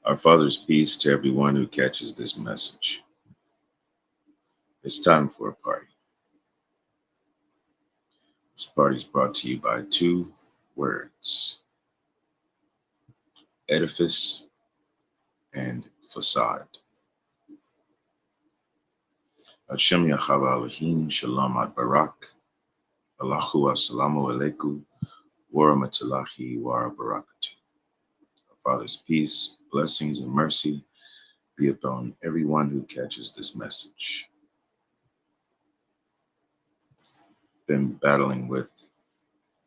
Our Father's peace to everyone who catches this message. It's time for a party. This party is brought to you by two words: edifice and facade. Hashem Yahweh Elohim Shalom Ad Barak Allahu Assalamu Alaikum wa Rahmatullahi wa Barakatuh. Our Father's peace, blessings, and mercy be upon everyone who catches this message. Been battling with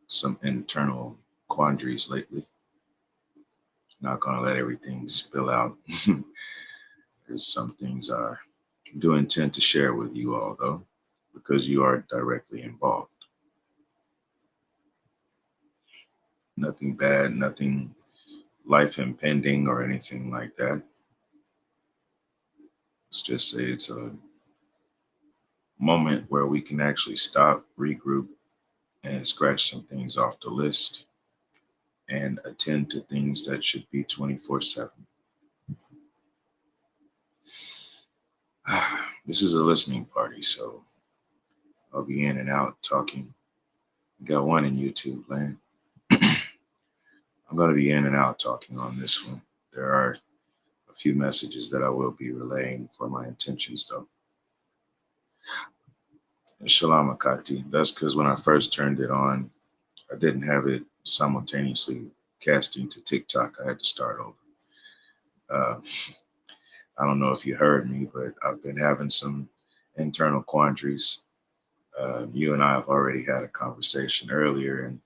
some internal quandaries lately. Not gonna let everything spill out. There's some things I do intend to share with you all though, because you are directly involved. Nothing bad, nothing life impending or anything like that. Let's just say it's a moment where we can actually stop, regroup, and scratch some things off the list and attend to things that should be 24/7. This is a listening party, so I'll be in and out talking. Got one in YouTube land. I'm going to be in and out talking on this one. There are a few messages that I will be relaying for my intentions, though. And Shalom Akati. That's because when I first turned it on, I didn't have it simultaneously casting to TikTok. I had to start over. Uh, I don't know if you heard me, but I've been having some internal quandaries. You and I have already had a conversation earlier, and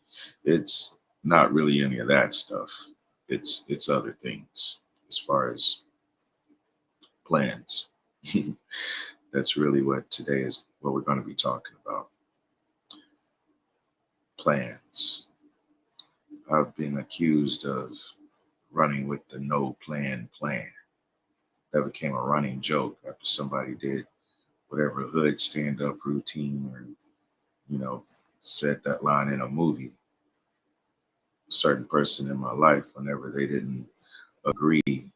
it's not really any of that stuff. It's other things as far as plans. That's really what today is what we're going to be talking about. Plans. I've been accused of running with the no plan plan. That became a running joke after somebody did whatever hood stand up routine or, said that line in a movie. A certain person in my life, whenever they didn't agree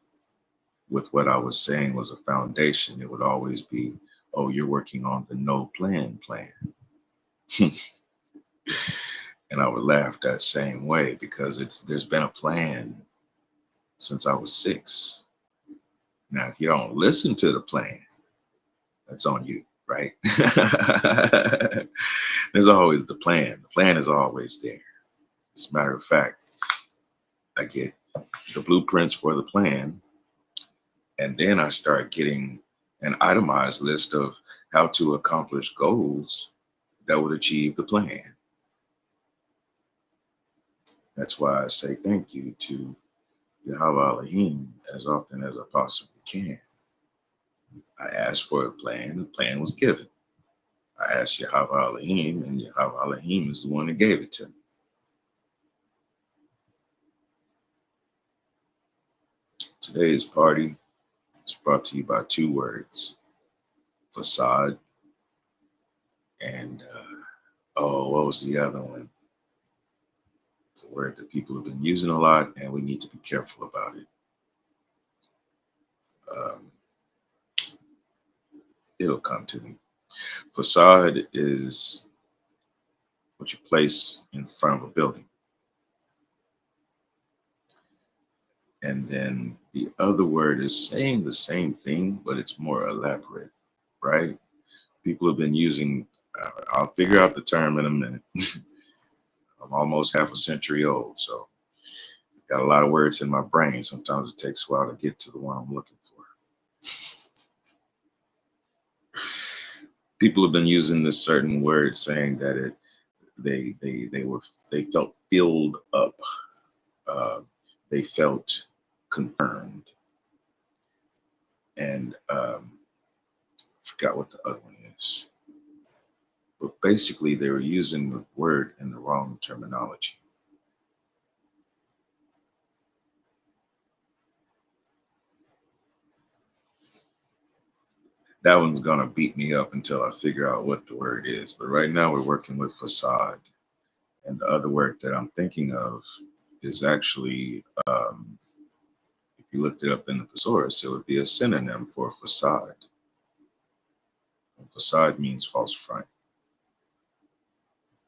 with what I was saying was a foundation, it would always be, oh, you're working on the no plan plan. And I would laugh that same way because there's been a plan since I was 6. Now, if you don't listen to the plan, that's on you, right? There's always the plan. The plan is always there. As a matter of fact, I get the blueprints for the plan, and then I start getting an itemized list of how to accomplish goals that would achieve the plan. That's why I say thank you to Yahweh Elohim as often as I possibly can. I asked for a plan, the plan was given. I asked Yahweh Elohim, and Yahweh Elohim is the one that gave it to me. Today's party is brought to you by two words: facade and, what was the other one? It's a word that people have been using a lot, and we need to be careful about it. Um, it'll come to me. Facade is what you place in front of a building. And then the other word is saying the same thing, but it's more elaborate, right? People have been using, I'll figure out the term in a minute. I'm almost half a century old, so got a lot of words in my brain. Sometimes it takes a while to get to the one I'm looking for. People have been using this certain word saying that they felt filled up. They felt confirmed. And forgot what the other one is. But basically, they were using the word in the wrong terminology. That one's gonna beat me up until I figure out what the word is. But right now, we're working with facade. And the other word that I'm thinking of is actually, if If you looked it up in the thesaurus, it would be a synonym for facade. And facade means false front.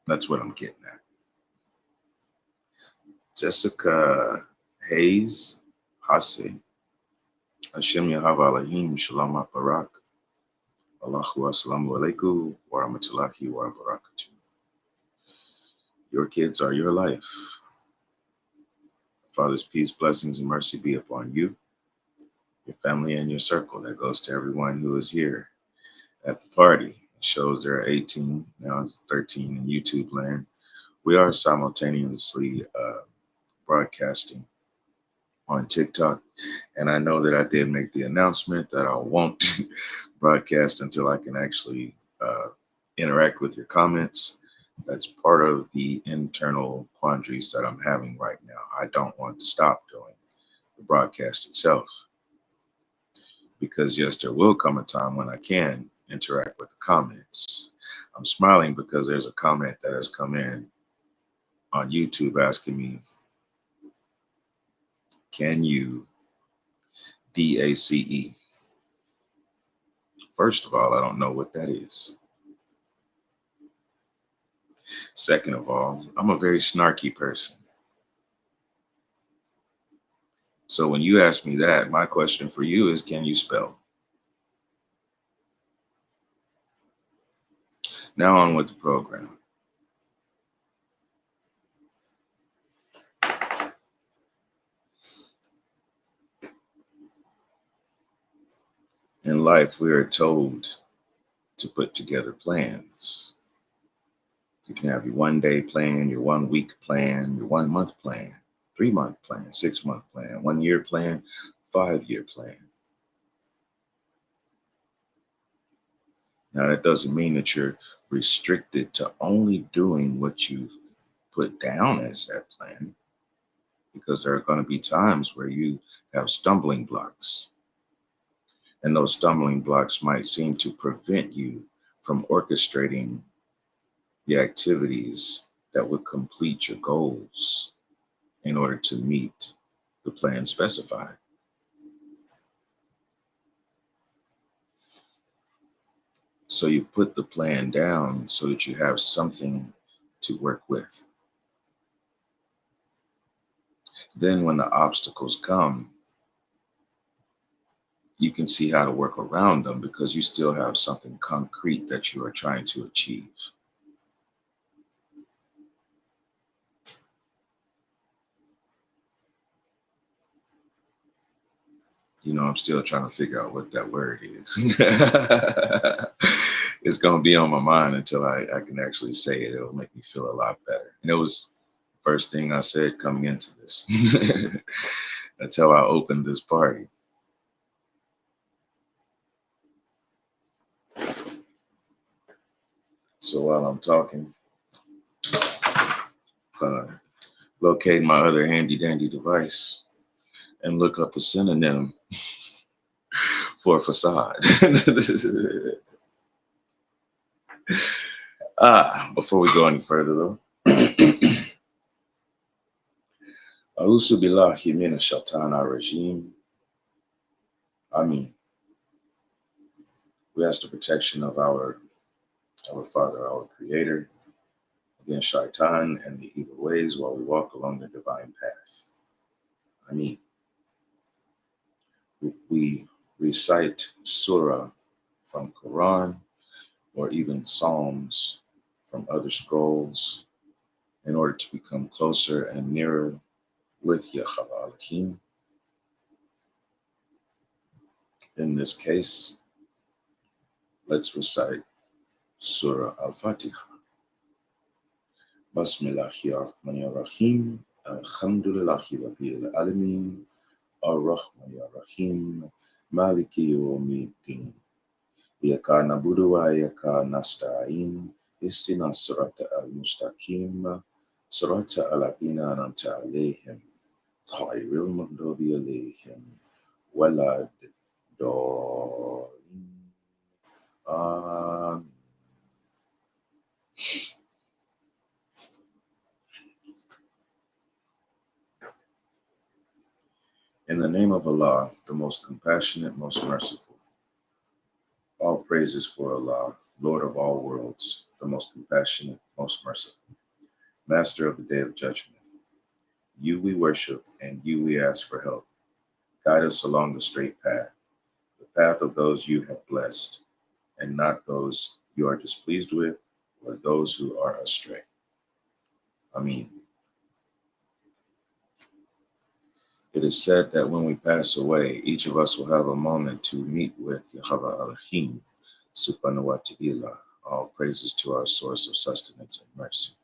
That's what I'm getting at. Jessica Hayes Hase. Hashem Yahava Alahim Shalom Barak. Allahu Assalamu Alaikum wa Rahmatullahi wa Barakatuh. Your kids are your life. Father's peace, blessings, and mercy be upon you, your family, and your circle. That goes to everyone who is here at the party. It shows they're 18, now it's 13 in YouTube land. We are simultaneously broadcasting on TikTok. And I know that I did make the announcement that I won't broadcast until I can actually interact with your comments. That's part of the internal quandaries that I'm having right now. I don't want to stop doing the broadcast itself because, yes, there will come a time when I can interact with the comments. I'm smiling because there's a comment that has come in on YouTube asking me, can you DACE? First of all, I don't know what that is. Second of all, I'm a very snarky person. So when you ask me that, my question for you is, can you spell? Now on with the program. In life, we are told to put together plans. You can have your 1 day plan, your 1 week plan, your 1 month plan, 3 month plan, 6 month plan, 1 year plan, 5 year plan. Now, that doesn't mean that you're restricted to only doing what you've put down as that plan, because there are going to be times where you have stumbling blocks. And those stumbling blocks might seem to prevent you from orchestrating the activities that would complete your goals in order to meet the plan specified. So you put the plan down so that you have something to work with. Then when the obstacles come, you can see how to work around them because you still have something concrete that you are trying to achieve. You know, I'm still trying to figure out what that word is. It's going to be on my mind until I can actually say it. It'll make me feel a lot better. And it was the first thing I said coming into this. That's how I opened this party. So while I'm talking, locate my other handy dandy device and look up the synonym for facade. Before we go any further though, A'udhu billahi minash shaitanir rajim. Ameen. We ask the protection of our Father, our Creator, against shaitan and the evil ways while we walk along the divine path. Ameen. We recite surah from Quran or even Psalms from other scrolls in order to become closer and nearer with Yahweh Elohim. In this case, let's recite Surah Al-Fatiha. Bismillahirrahmanirrahim. Alhamdulillahi Rabbil Alamin. Ar-Rahmanir-Rahim. Maliki Yawmiddin. Iyyaka na'budu wa iyyaka nasta'in. Ihdinas siratal mustaqim. Siratal ladzina an'amta 'alaihim. Ghayril maghdubi 'alaihim waladdallin. Amen. In the name of Allah, the most compassionate, most merciful. All praises for Allah, Lord of all worlds, the most compassionate, most merciful, Master of the Day of Judgment. You we worship, and you we ask for help. Guide us along the straight path, the path of those you have blessed, and not those you are displeased with, or those who are astray. Ameen. It is said that when we pass away, each of us will have a moment to meet with Yahweh Elohim, Subhanahu wa Ta'ala. All praises to our source of sustenance and mercy.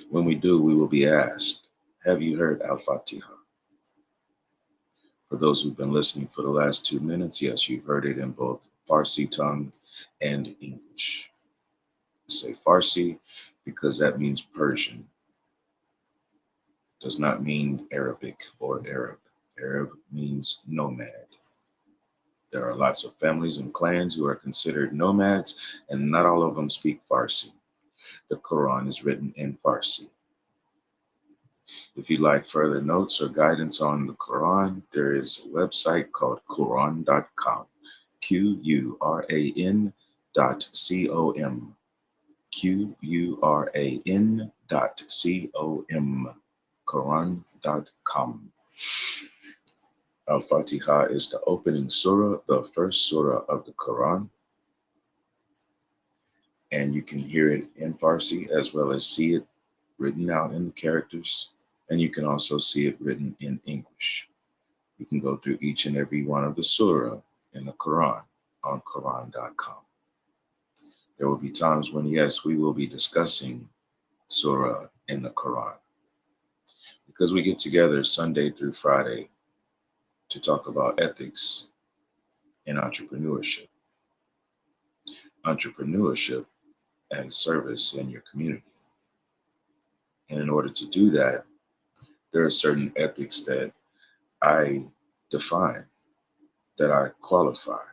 When we do, we will be asked, have you heard Al-Fatiha? For those who've been listening for the last 2 minutes, yes, you've heard it in both Farsi tongue and English. I say Farsi because that means Persian. Does not mean Arabic or Arab. Arab means nomad. There are lots of families and clans who are considered nomads, and not all of them speak Farsi. The Quran is written in Farsi. If you'd like further notes or guidance on the Quran, there is a website called Quran.com. Quran.com. Quran.com. Quran.com. Al-Fatiha is the opening surah, the first surah of the Quran. And you can hear it in Farsi as well as see it written out in the characters. And you can also see it written in English. You can go through each and every one of the surah in the Quran on Quran.com. There will be times when, yes, we will be discussing surah in the Quran. Because we get together Sunday through Friday to talk about ethics in entrepreneurship. Entrepreneurship and service in your community. And in order to do that, there are certain ethics that I define, that I qualify,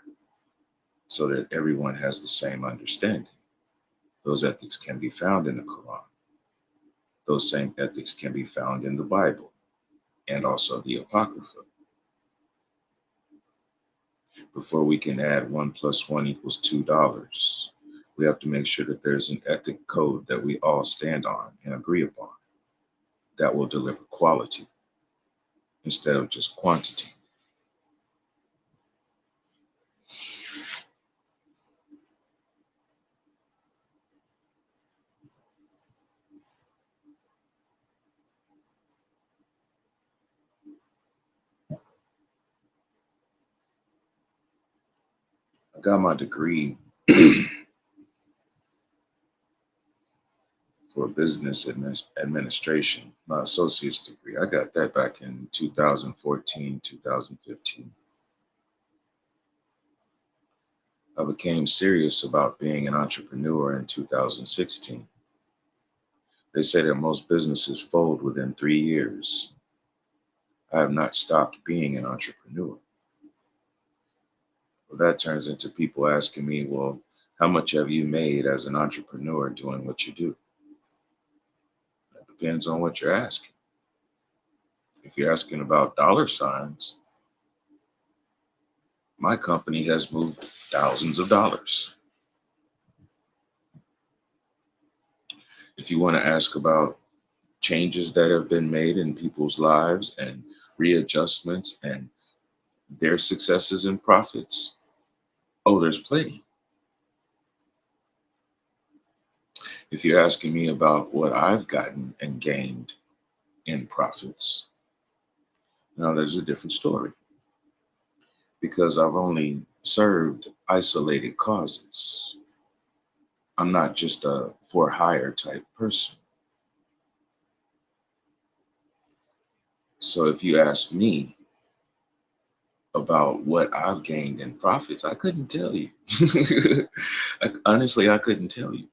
so that everyone has the same understanding. Those ethics can be found in the Quran. Those same ethics can be found in the Bible and also the Apocrypha. Before we can add 1 + 1 = $2, we have to make sure that there's an ethic code that we all stand on and agree upon that will deliver quality instead of just quantity. I got my degree for business administration, my associate's degree. I got that back in 2014, 2015. I became serious about being an entrepreneur in 2016. They say that most businesses fold within 3 years. I have not stopped being an entrepreneur. Well, that turns into people asking me, well, how much have you made as an entrepreneur doing what you do? That depends on what you're asking. If you're asking about dollar signs, my company has moved thousands of dollars. If you want to ask about changes that have been made in people's lives and readjustments and their successes and profits, oh, there's plenty. If you're asking me about what I've gotten and gained in profits, now there's a different story, because I've only served isolated causes. I'm not just a for hire type person. So if you ask me about what I've gained in profits, I couldn't tell you. Honestly, I couldn't tell you.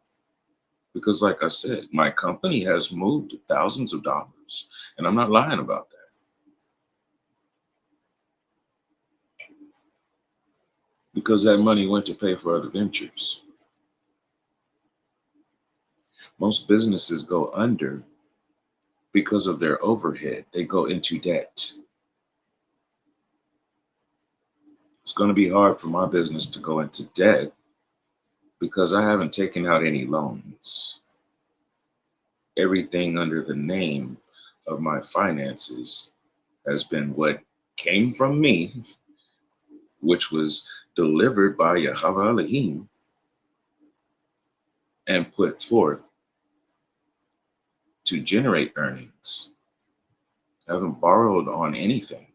Because like I said, my company has moved thousands of dollars, and I'm not lying about that. Because that money went to pay for other ventures. Most businesses go under because of their overhead. They go into debt. It's going to be hard for my business to go into debt because I haven't taken out any loans. Everything under the name of my finances has been what came from me, which was delivered by Yahweh Elohim and put forth to generate earnings. I haven't borrowed on anything.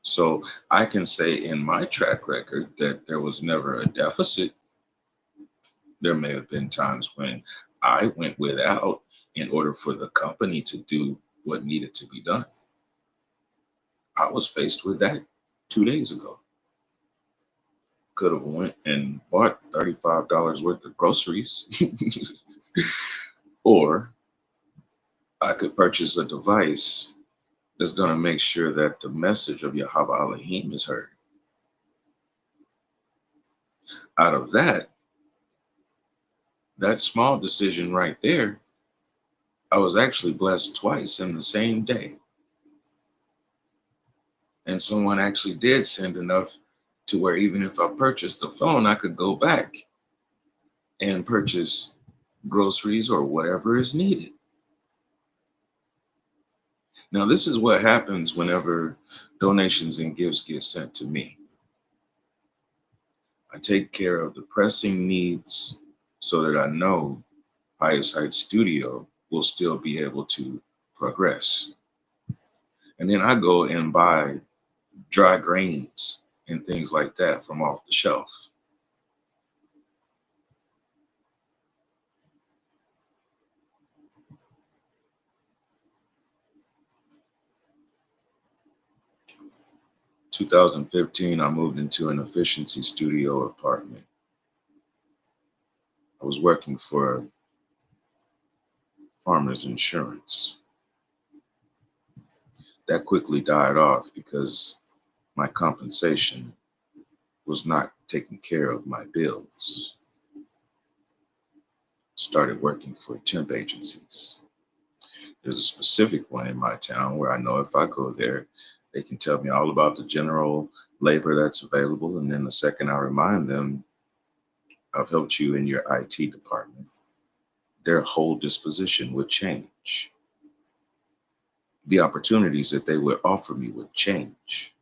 So I can say in my track record that there was never a deficit. There may have been times when I went without in order for the company to do what needed to be done. I was faced with that 2 days ago. Could have went and bought $35 worth of groceries, or I could purchase a device that's going to make sure that the message of Yahweh Elohim is heard. Out of that small decision right there, I was actually blessed twice in the same day. And someone actually did send enough to where even if I purchased the phone, I could go back and purchase groceries or whatever is needed. Now, this is what happens whenever donations and gifts get sent to me. I take care of the pressing needs so that I know Highest Heights Studio will still be able to progress. And then I go and buy dry grains and things like that from off the shelf. In 2015, I moved into an efficiency studio apartment. I was working for Farmers Insurance. That quickly died off because my compensation was not taking care of my bills. Started working for temp agencies. There's a specific one in my town where I know if I go there, they can tell me all about the general labor that's available. And then the second I remind them, I've helped you in your IT department, their whole disposition would change. The opportunities that they would offer me would change.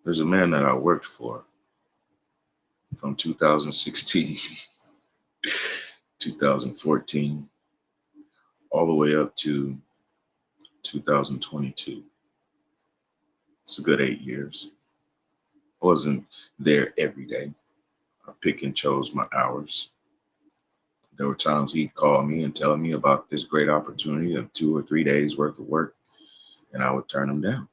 There's a man that I worked for from 2016, 2014, all the way up to 2022. It's a good 8 years. I wasn't there every day. I pick and chose my hours. There were times he'd call me and tell me about this great opportunity of 2 or 3 days worth of work, and I would turn them down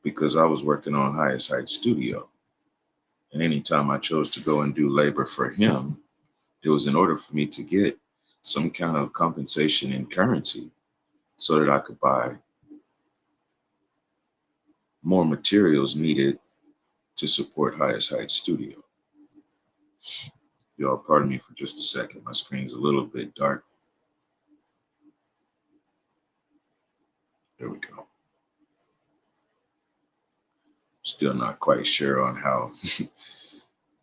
because I was working on Highest Heights Studio. And anytime I chose to go and do labor for him, it was in order for me to get some kind of compensation in currency so that I could buy more materials needed to support Highest Heights Studio. Y'all, pardon me for just a second. My screen's a little bit dark. There we go. Still not quite sure on how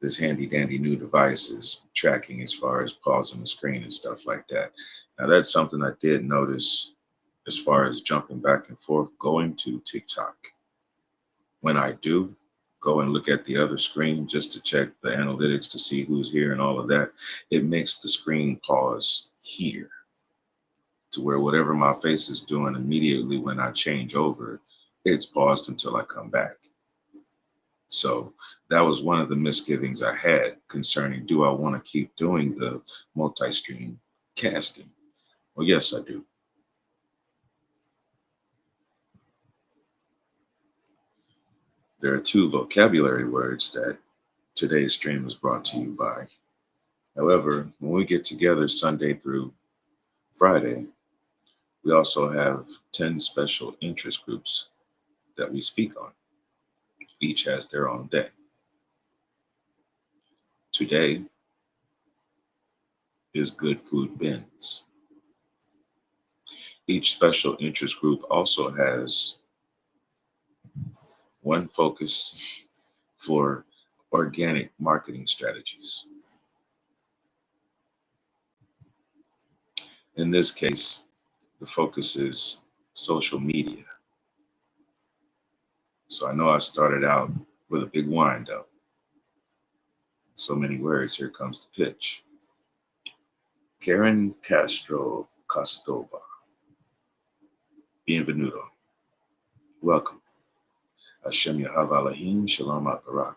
this handy dandy new device is tracking as far as pausing the screen and stuff like that. Now, that's something I did notice as far as jumping back and forth going to TikTok. When I do go and look at the other screen just to check the analytics to see who's here and all of that, it makes the screen pause here to where whatever my face is doing immediately when I change over, it's paused until I come back. So that was one of the misgivings I had concerning, do I want to keep doing the multi-stream casting? Well, yes, I do. There are two vocabulary words that today's stream was brought to you by. However, when we get together Sunday through Friday, we also have 10 special interest groups that we speak on. Each has their own day. Today is Good Food Bins. Each special interest group also has one focus for organic marketing strategies. In this case, the focus is social media. So I know I started out with a big wind up. So many words, here comes the pitch. Karen Castro Costova. Bienvenido. Welcome. Hashem Yahav Alahim Shalom Barak.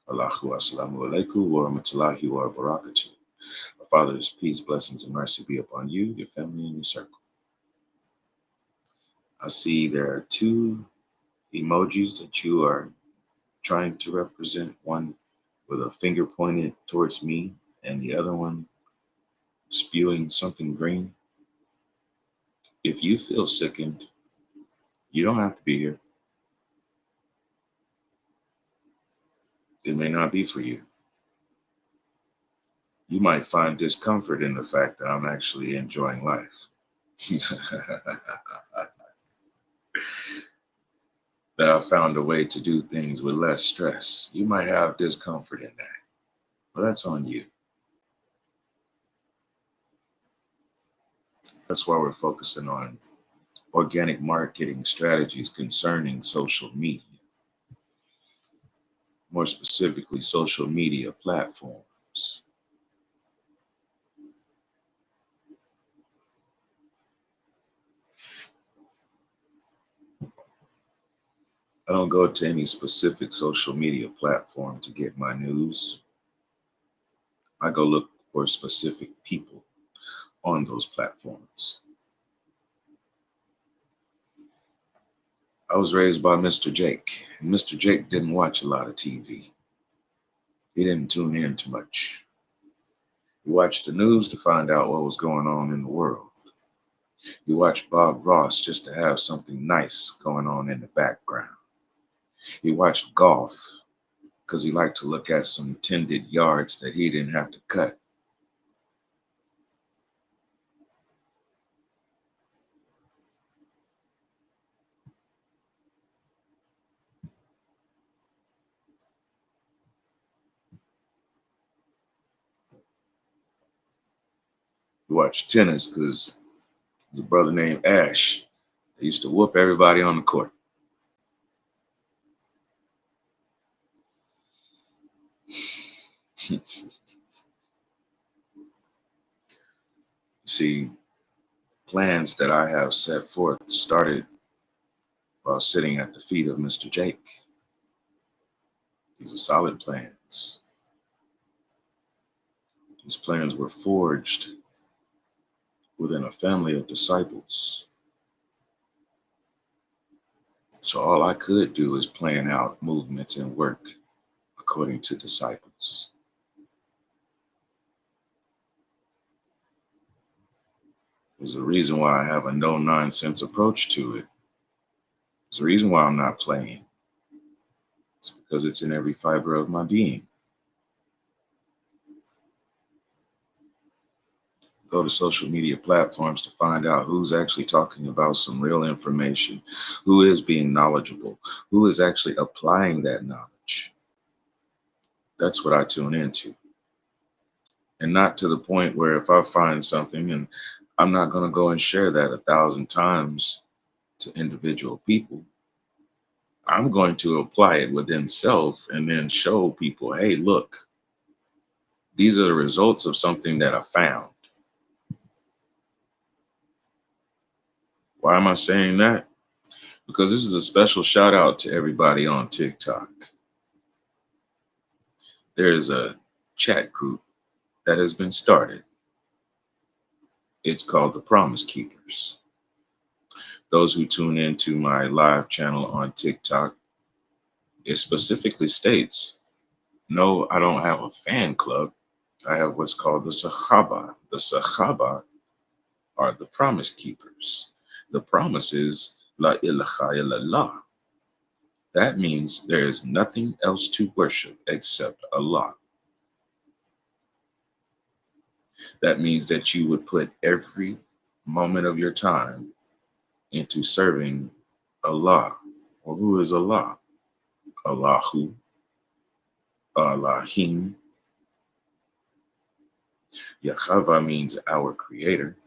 Allahu Assalamu Alaikum wa Rahmatullahi wa Barakatuh. Our Father's peace, blessings, and mercy be upon you, your family, and your circle. I see there are two emojis that you are trying to represent, one with a finger pointed towards me and the other one spewing something green. If you feel sickened, you don't have to be here. It may not be for you. You might find discomfort in the fact that I'm actually enjoying life. That I found a way to do things with less stress. You might have discomfort in that, but that's on you. That's why we're focusing on organic marketing strategies concerning social media, more specifically, social media platforms. I don't go to any specific social media platform to get my news. I go look for specific people on those platforms. I was raised by Mr. Jake, and Mr. Jake didn't watch a lot of TV. He didn't tune in too much. He watched the news to find out what was going on in the world. He watched Bob Ross just to have something nice going on in the background. He watched golf because he liked to look at some tended yards that he didn't have to cut. He watched tennis because there's a brother named Ash. They used to whoop everybody on the court. See, plans that I have set forth started while sitting at the feet of Mr. Jake. These are solid plans. These plans were forged within a family of disciples. So all I could do is plan out movements and work according to disciples. There's a reason why I have a no-nonsense approach to it. There's a reason why I'm not playing. It's because it's in every fiber of my being. Go to social media platforms to find out who's actually talking about some real information, who is being knowledgeable, who is actually applying that knowledge. That's what I tune into. And not to the point where if I find something and I'm not going to go and share that 1,000 times to individual people. I'm going to apply it within self and then show people, hey, look, these are the results of something that I found. Why am I saying that? Because this is a special shout out to everybody on TikTok. There is a chat group that has been started. It's called the Promise Keepers. Those who tune into my live channel on TikTok, it specifically states, no, I don't have a fan club. I have what's called the Sahaba. The Sahaba are the promise keepers. The promise is La ilaha illallah. That means there is nothing else to worship except Allah. That means that you would put every moment of your time into serving Allah. Or who is Allah? Allahu, Allahim. Yahweh means our creator.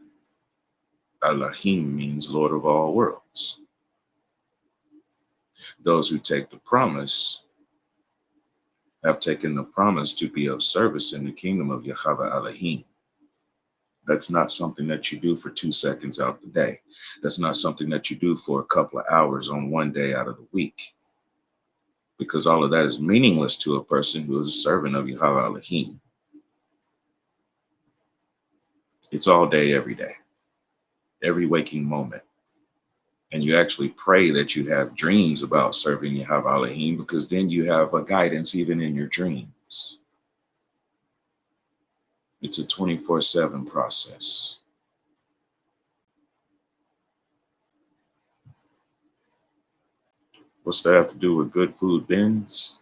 Allahim means Lord of all worlds. Those who take the promise have taken the promise to be of service in the kingdom of Yahweh Elohim. That's not something that you do for 2 seconds out the day. That's not something that you do for a couple of hours on one day out of the week. Because all of that is meaningless to a person who is a servant of Yahweh Elohim. It's all day, every day, every waking moment. And you actually pray that you have dreams about serving Yahweh Elohim, because then you have a guidance even in your dreams. It's a 24/7 process. What's that have to do with good food bins?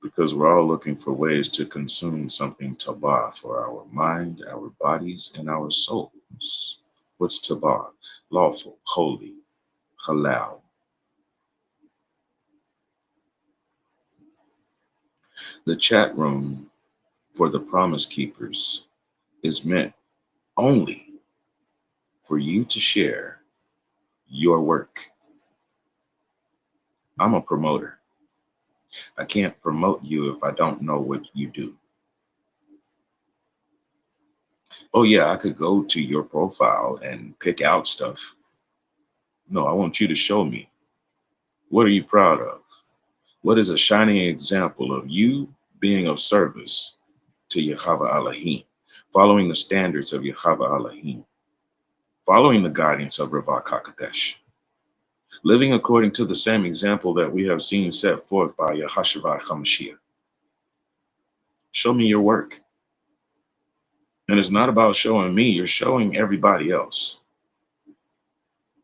Because we're all looking for ways to consume something tabah for our mind, our bodies, and our souls. What's tabah? Lawful, holy, halal. The chat room for the Promise Keepers is meant only for you to share your work. I'm a promoter. I can't promote you if I don't know what you do. Oh yeah, I could go to your profile and pick out stuff. No, I want you to show me. What are you proud of? What is a shining example of you being of service to Yahweh Elohim, following the standards of Yahweh Elohim, following the guidance of Ravak HaKodesh, living according to the same example that we have seen set forth by Yahashua HaMashiach. Show me your work. And it's not about showing me, you're showing everybody else.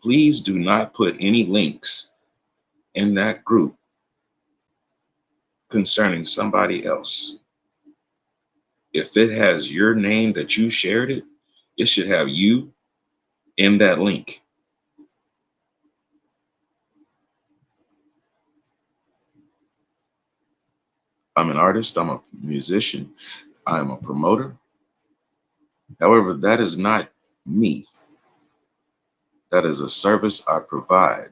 Please do not put any links in that group concerning somebody else. If it has your name that you shared it, it should have you in that link. I'm an artist, I'm a musician, I'm a promoter. However, that is not me. That is a service I provide.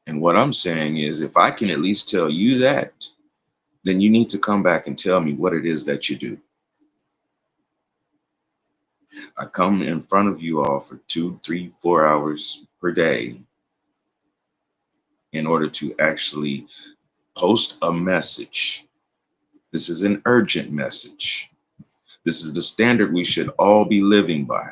And what I'm saying is, if I can at least tell you that, then you need to come back and tell me what it is that you do. I come in front of you all for 2, 3, 4 hours per day in order to actually post a message. This is an urgent message. This is the standard we should all be living by.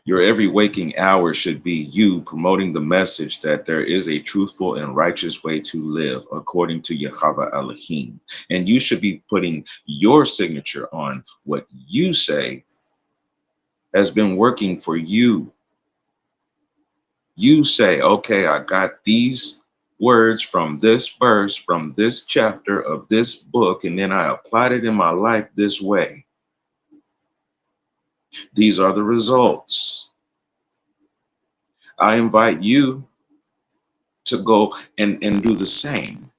Your every waking hour should be you promoting the message that there is a truthful and righteous way to live according to Yahweh Elohim. And you should be putting your signature on what you say has been working for you. You say, okay, I got these words from this verse, from this chapter of this book, and then I applied it in my life this way. These are the results. I invite you to go and do the same.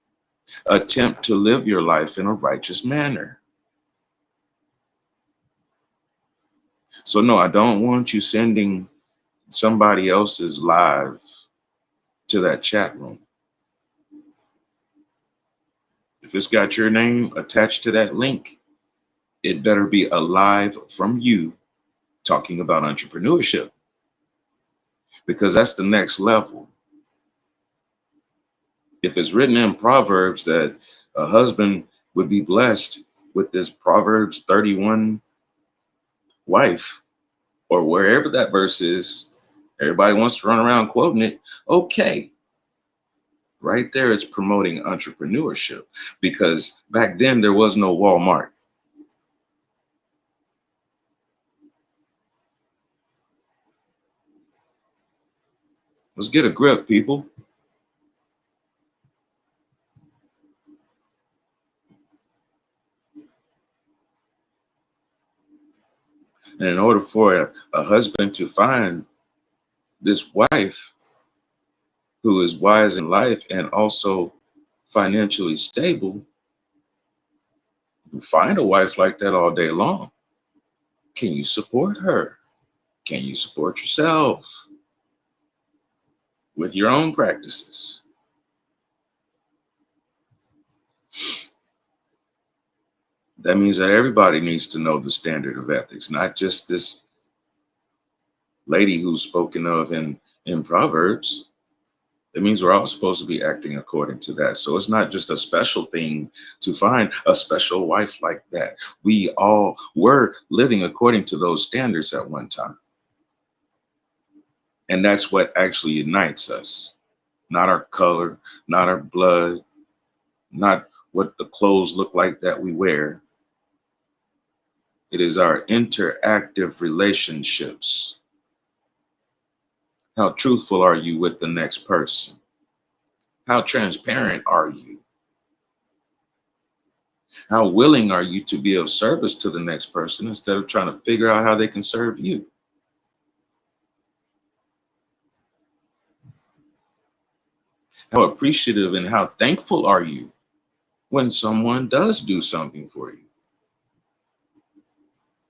Attempt to live your life in a righteous manner. So no, I don't want you sending somebody else's live to that chat room. If it's got your name attached to that link, it better be a live from you talking about entrepreneurship, because that's the next level. If it's written in Proverbs that a husband would be blessed with this Proverbs 31 wife, or wherever that verse is, everybody wants to run around quoting it. Okay. Right there, it's promoting entrepreneurship, because back then there was no Walmart. Let's get a grip, people. And in order for a husband to find this wife who is wise in life and also financially stable, you find a wife like that all day long. Can you support her? Can you support yourself with your own practices? That means that everybody needs to know the standard of ethics, not just this lady who's spoken of in Proverbs. It means we're all supposed to be acting according to that. So it's not just a special thing to find a special wife like that. We all were living according to those standards at one time. And that's what actually unites us. Not our color, not our blood, not what the clothes look like that we wear. It is our interactive relationships. How truthful are you with the next person? How transparent are you? How willing are you to be of service to the next person instead of trying to figure out how they can serve you? How appreciative and how thankful are you when someone does do something for you?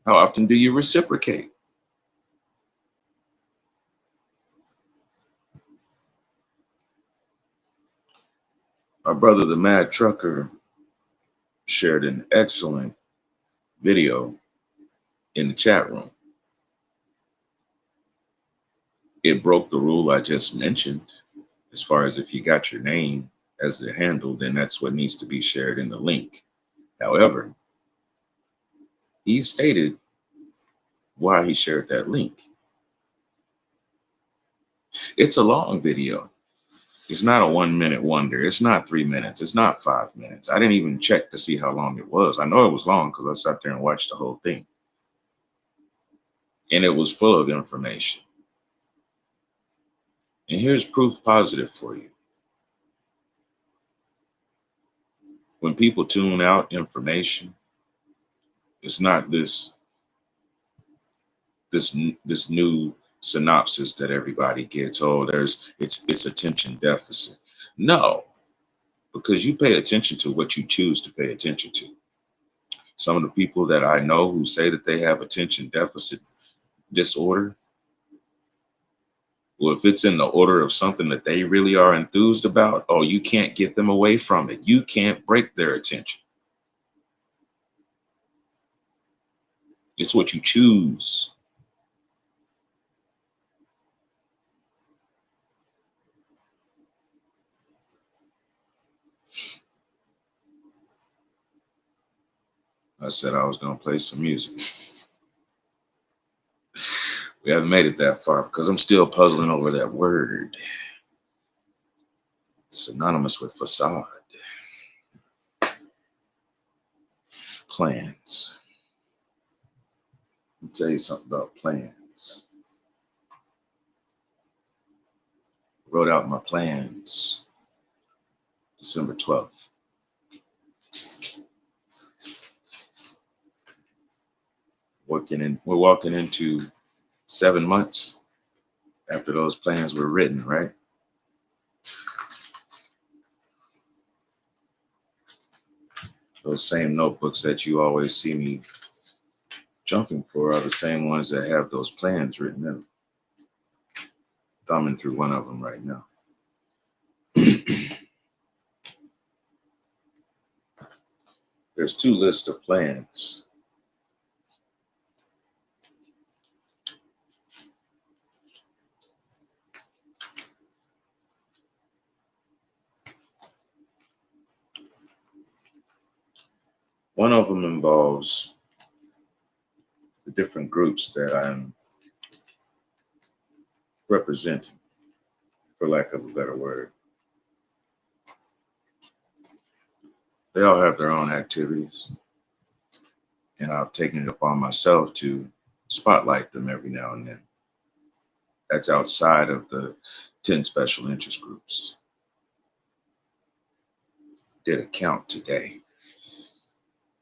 How often do you reciprocate? Our brother, the Mad Trucker, shared an excellent video in the chat room. It broke the rule I just mentioned. As far as if you got your name as the handle, then that's what needs to be shared in the link. However, he stated why he shared that link. It's a long video. It's not a 1 minute wonder. It's not 3 minutes. It's not 5 minutes. I didn't even check to see how long it was. I know it was long because I sat there and watched the whole thing. And it was full of information. And here's proof positive for you. When people tune out information, it's not this new synopsis that everybody gets. Oh, it's attention deficit. No, because you pay attention to what you choose to pay attention to. Some of the people that I know who say that they have attention deficit disorder, well, if it's in the order of something that they really are enthused about, oh, you can't get them away from it. You can't break their attention. It's what you choose. I said I was going to play some music. We haven't made it that far because I'm still puzzling over that word. Synonymous with facade. Plans. Let me tell you something about plans. Wrote out my plans December 12th. We're walking into 7 months after those plans were written, right? Those same notebooks that you always see me jumping for are the same ones that have those plans written in them. Thumbing through one of them right now. There's 2 lists of plans. One of them involves the different groups that I'm representing, for lack of a better word. They all have their own activities, and I've taken it upon myself to spotlight them every now and then. That's outside of the 10 special interest groups. Did a count today.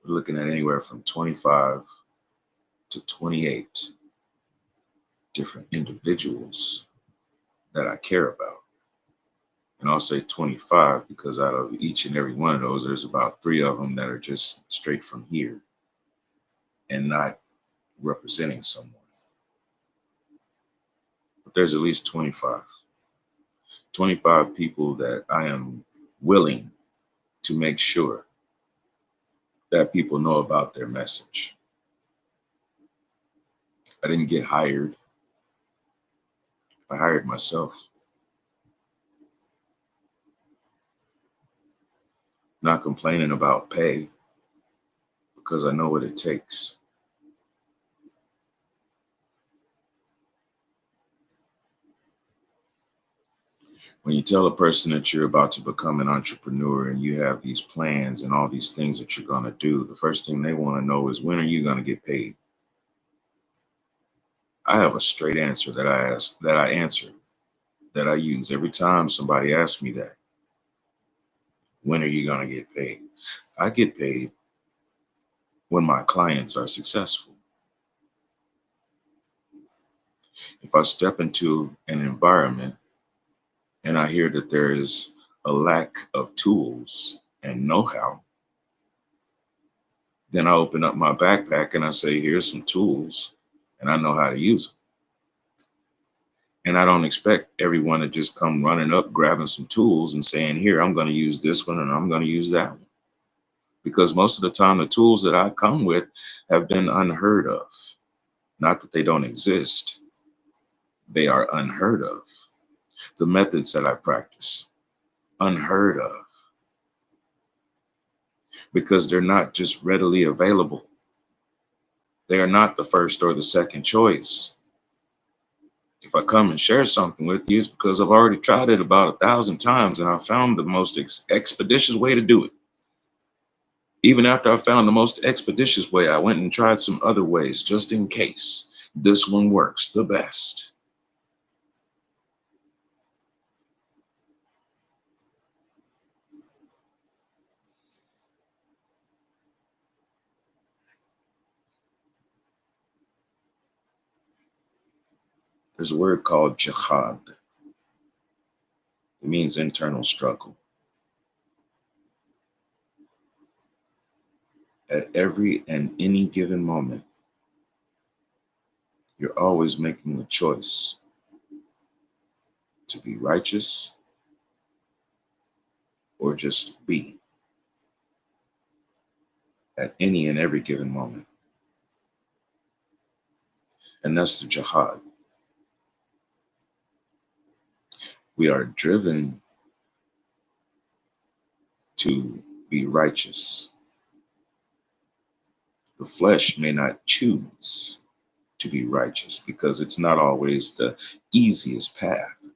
We're looking at anywhere from 25 to 28 different individuals that I care about. And I'll say 25 because out of each and every one of those, there's about 3 of them that are just straight from here and not representing someone. But there's at least 25 people that I am willing to make sure that people know about their message. I didn't get hired. I hired myself. Not complaining about pay because I know what it takes. When you tell a person that you're about to become an entrepreneur and you have these plans and all these things that you're going to do, the first thing they want to know is, when are you going to get paid? I have a straight answer that I answer, that I use every time somebody asks me that. When are you going to get paid? I get paid when my clients are successful. If I step into an environment and I hear that there is a lack of tools and know-how, then I open up my backpack and I say, here's some tools, and I know how to use them. And I don't expect everyone to just come running up, grabbing some tools and saying, here, I'm going to use this one and I'm going to use that one. Because most of the time, the tools that I come with have been unheard of. Not that they don't exist, they are unheard of. The methods that I practice, unheard of, because they're not just readily available. They are not the first or the second choice. If I come and share something with you, it's because I've already tried it about 1,000 times and I found the most expeditious way to do it. Even after I found the most expeditious way, I went and tried some other ways just in case this one works the best. There's a word called jihad. It means internal struggle. At every and any given moment, you're always making the choice to be righteous or just be at any and every given moment. And that's the jihad. We are driven to be righteous. The flesh may not choose to be righteous because it's not always the easiest path.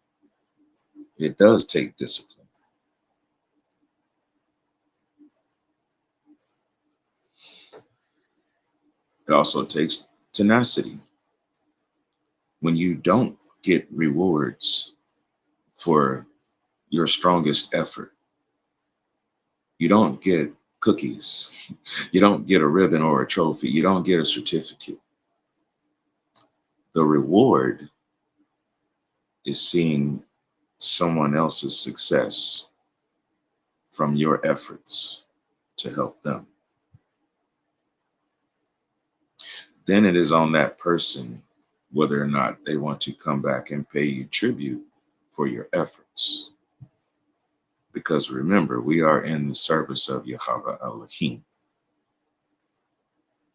It does take discipline. It also takes tenacity. When you don't get rewards for your strongest effort, you don't get cookies, you don't get a ribbon or a trophy, you don't get a certificate. The reward is seeing someone else's success from your efforts to help them. Then it is on that person whether or not they want to come back and pay you tribute for your efforts. Because remember, we are in the service of Yahweh Elohim.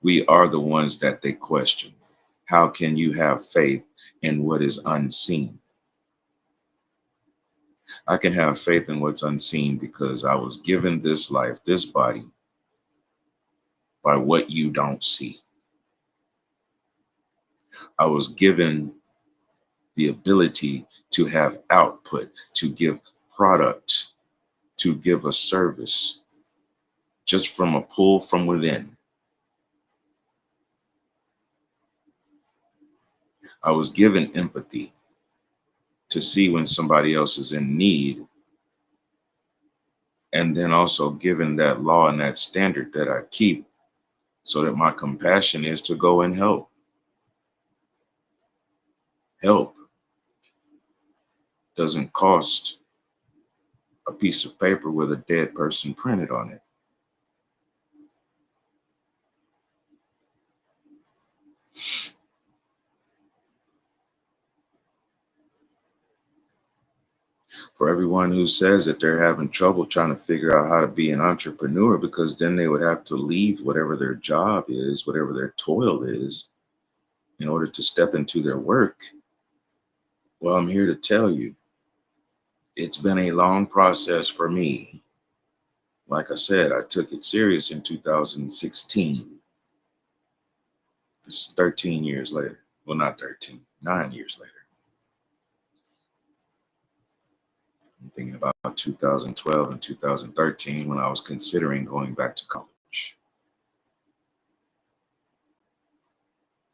We are the ones that they question. How can you have faith in what is unseen? I can have faith in what's unseen because I was given this life, this body, by what you don't see. I was given the ability to have output, to give product, to give a service, just from a pull from within. I was given empathy to see when somebody else is in need, and then also given that law and that standard that I keep so that my compassion is to go and help. Help doesn't cost a piece of paper with a dead person printed on it. For everyone who says that they're having trouble trying to figure out how to be an entrepreneur because then they would have to leave whatever their job is, whatever their toil is, in order to step into their work. Well, I'm here to tell you, it's been a long process for me. Like I said, I took it serious in 2016. This is 13 years later. Well, not 13, 9 years later. I'm thinking about 2012 and 2013 when I was considering going back to college.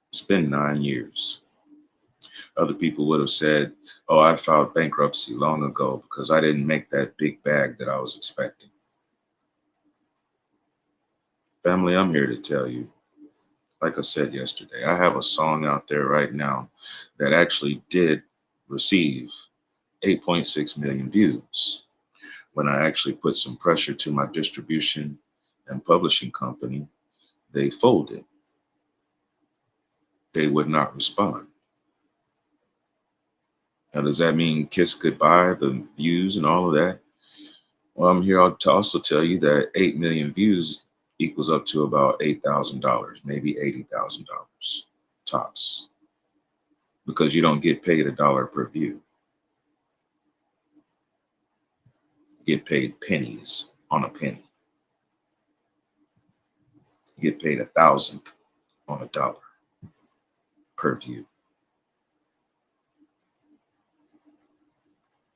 It's been 9 years. Other people would have said, oh, I filed bankruptcy long ago because I didn't make that big bag that I was expecting. Family, I'm here to tell you, like I said yesterday, I have a song out there right now that actually did receive 8.6 million views. When I actually put some pressure to my distribution and publishing company, they folded. They would not respond. Now, does that mean kiss goodbye, the views and all of that? Well, I'm here to also tell you that 8 million views equals up to about $8,000, maybe $80,000 tops, because you don't get paid $1 per view. You get paid pennies on a penny. You get paid 1,000th on $1 per view.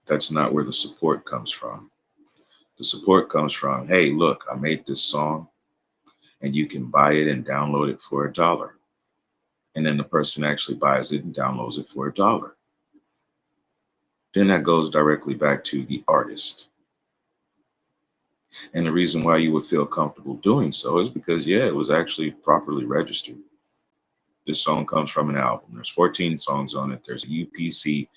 That's not where the support comes from. The support comes from, hey, look, I made this song and you can buy it and download it for $1. And then the person actually buys it and downloads it for $1. Then that goes directly back to the artist. And the reason why you would feel comfortable doing so is because, yeah, it was actually properly registered. This song comes from an album. There's 14 songs on it. There's a UPC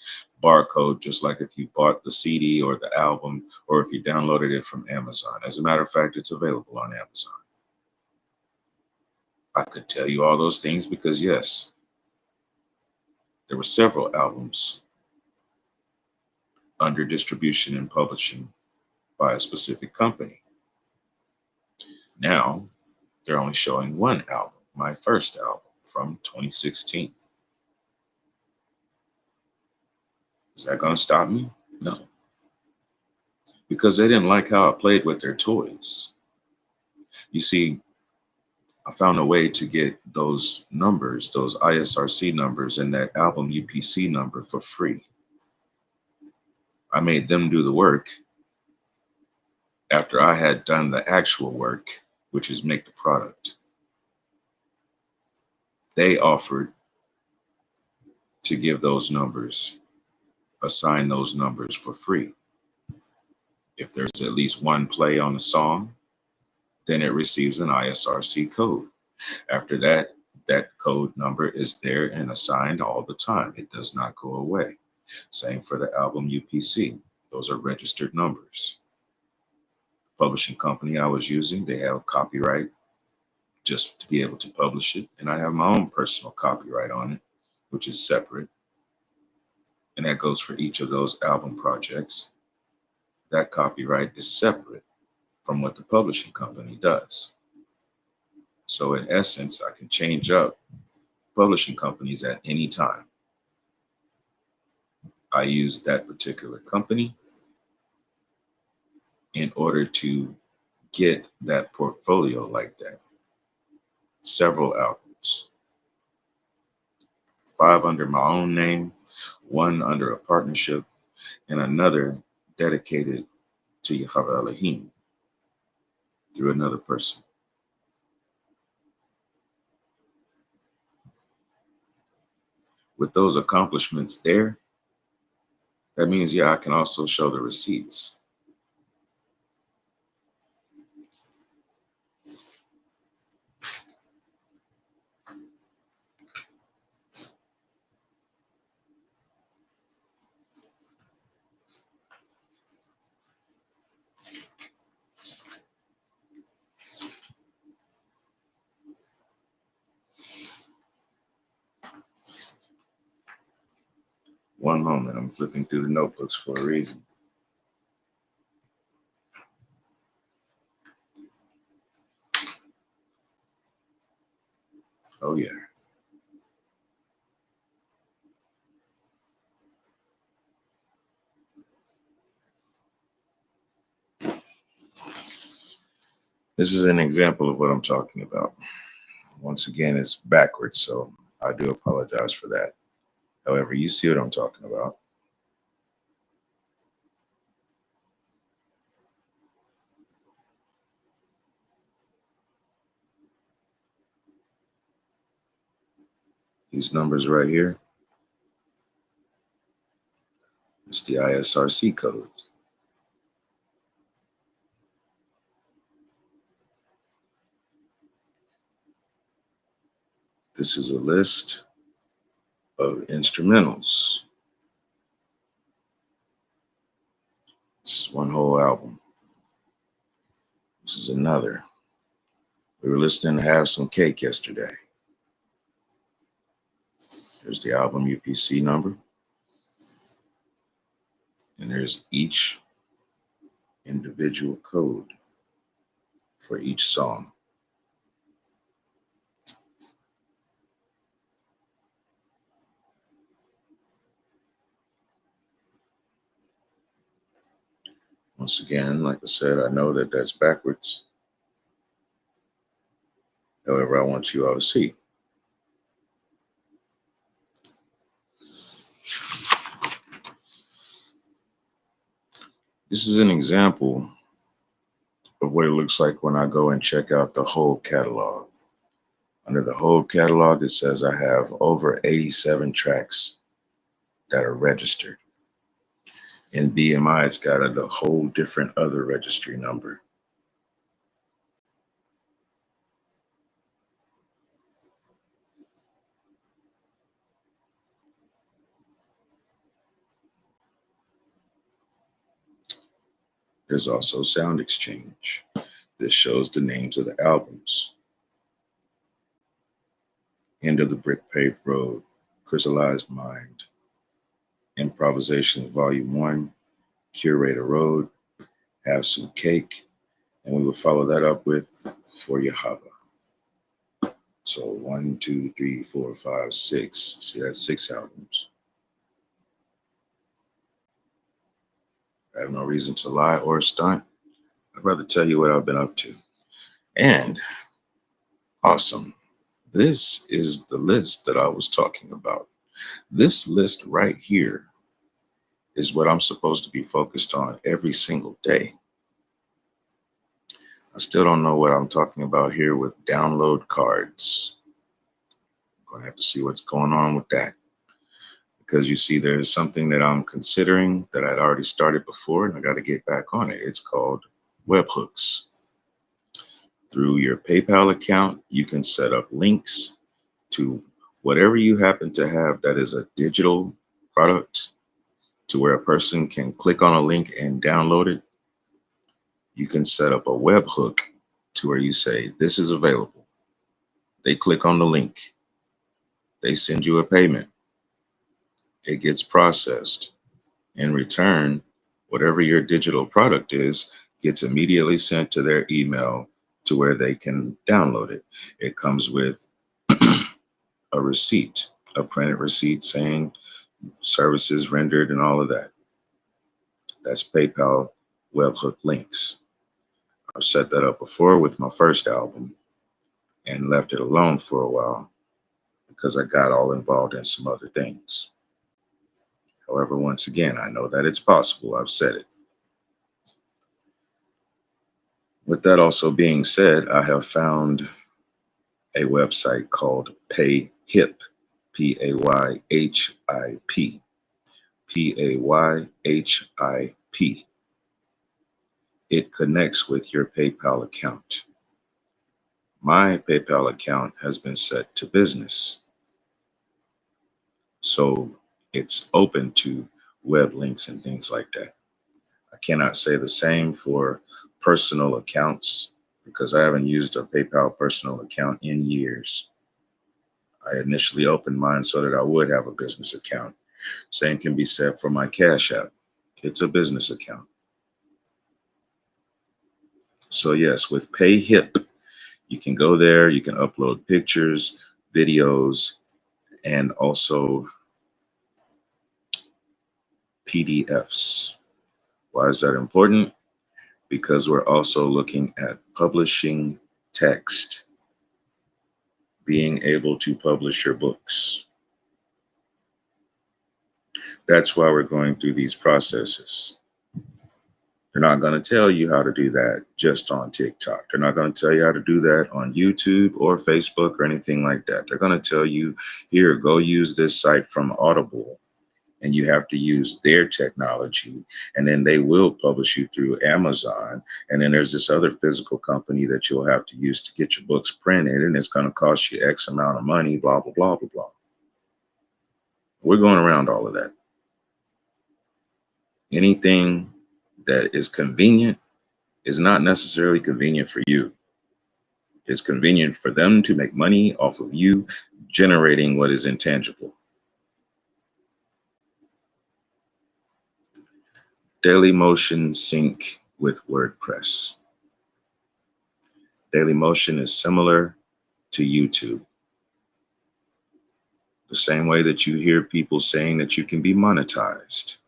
barcode, just like if you bought the CD or the album, or if you downloaded it from Amazon. As a matter of fact, it's available on Amazon. I could tell you all those things because, yes, there were several albums under distribution and publishing by a specific company. Now, they're only showing one album, my first album from 2016. Is that going to stop me? No. Because they didn't like how I played with their toys. You see, I found a way to get those numbers, those ISRC numbers, and that album UPC number for free. I made them do the work after I had done the actual work, which is make the product. They offered to give those numbers, assign those numbers for free. If there's at least one play on the song, then it receives an ISRC code. After that, that code number is there and assigned all the time. It does not go away. Same for the album UPC. Those are registered numbers. Publishing company I was using, they have copyright just to be able to publish it. And I have my own personal copyright on it, which is separate. And that goes for each of those album projects. That copyright is separate from what the publishing company does. So in essence, I can change up publishing companies at any time. I use that particular company in order to get that portfolio like that. Several albums, 5 under my own name, 1 under a partnership, and another dedicated to Yahweh Elohim through another person. With those accomplishments there, that means, yeah, I can also show the receipts. One moment, I'm flipping through the notebooks for a reason. Oh yeah. This is an example of what I'm talking about. Once again, it's backwards, so I do apologize for that. However, you see what I'm talking about. These numbers right here, it's the ISRC code. This is a list of instrumentals. This is one whole album. This is another. We were listening to Have Some Cake yesterday. There's the album UPC number. And there's each individual code for each song. Once again, like I said, I know that that's backwards. However, I want you all to see. This is an example of what it looks like when I go and check out the whole catalog. Under the whole catalog, it says I have over 87 tracks that are registered. In BMI, it's got a whole different other registry number. There's also Sound Exchange. This shows the names of the albums. End of the Brick Paved Road, Crystallized Mind, Improvisation Volume 1, Curator Road, Have Some Cake, and we will follow that up with For Yahweh. So 1, 2, 3, 4, 5, 6. See, that's 6 albums. I have no reason to lie or stunt. I'd rather tell you what I've been up to. And awesome. This is the list that I was talking about. This list right here is what I'm supposed to be focused on every single day. I still don't know what I'm talking about here with download cards. I'm going to have to see what's going on with that. Because you see, there's something that I'm considering that I'd already started before, and I got to get back on it. It's called webhooks. Through your PayPal account, you can set up links to whatever you happen to have that is a digital product, to where a person can click on a link and download it. You can set up a webhook to where you say, this is available. They click on the link. They send you a payment. It gets processed. In return, whatever your digital product is gets immediately sent to their email to where they can download it. It comes with a receipt, a printed receipt saying services rendered and all of that. That's PayPal webhook links. I've set that up before with my first album and left it alone for a while because I got all involved in some other things. However, once again, I know that it's possible. I've said it. With that also being said, I have found a website called PayHip, Payhip, Payhip. It connects with your PayPal account. My PayPal account has been set to business, so it's open to web links and things like that. I cannot say the same for personal accounts because I haven't used a PayPal personal account in years. I initially opened mine so that I would have a business account. Same can be said for my Cash App. It's a business account. So yes, with PayHip, you can go there, you can upload pictures, videos, and also PDFs. Why is that important? Because we're also looking at publishing text, being able to publish your books. That's why we're going through these processes. They're not going to tell you how to do that just on TikTok. They're not going to tell you how to do that on YouTube or Facebook or anything like that. They're going to tell you, here, go use this site from Audible, and you have to use their technology, and then they will publish you through Amazon. And then there's this other physical company that you'll have to use to get your books printed, and it's going to cost you X amount of money, blah, blah, blah, blah, blah. We're going around all of that. Anything that is convenient is not necessarily convenient for you. It's convenient for them to make money off of you generating what is intangible. Dailymotion sync with WordPress. Dailymotion is similar to YouTube. The same way that you hear people saying that you can be monetized.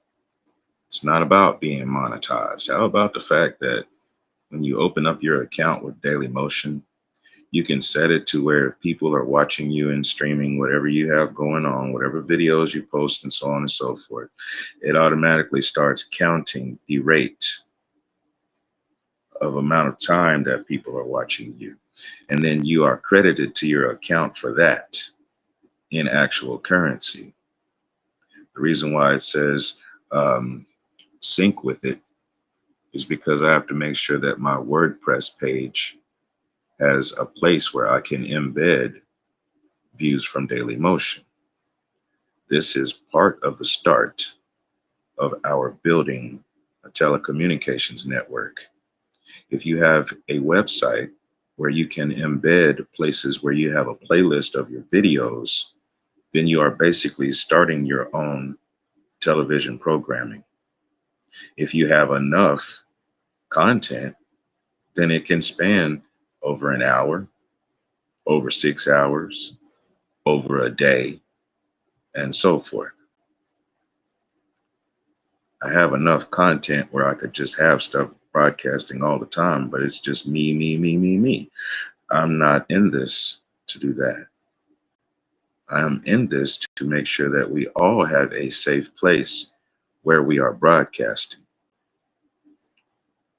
It's not about being monetized. How about the fact that when you open up your account with Dailymotion, you can set it to where if people are watching you and streaming whatever you have going on, whatever videos you post and so on and so forth, it automatically starts counting the rate of amount of time that people are watching you. And then you are credited to your account for that in actual currency. The reason why it says sync with it is because I have to make sure that my WordPress page has a place where I can embed views from Dailymotion. This is part of the start of our building a telecommunications network. If you have a website where you can embed places where you have a playlist of your videos, then you are basically starting your own television programming. If you have enough content, then it can span over an hour, over 6 hours, over a day, and so forth. I have enough content where I could just have stuff broadcasting all the time, but it's just me, me, me, me, me. I'm not in this to do that. I am in this to make sure that we all have a safe place where we are broadcasting.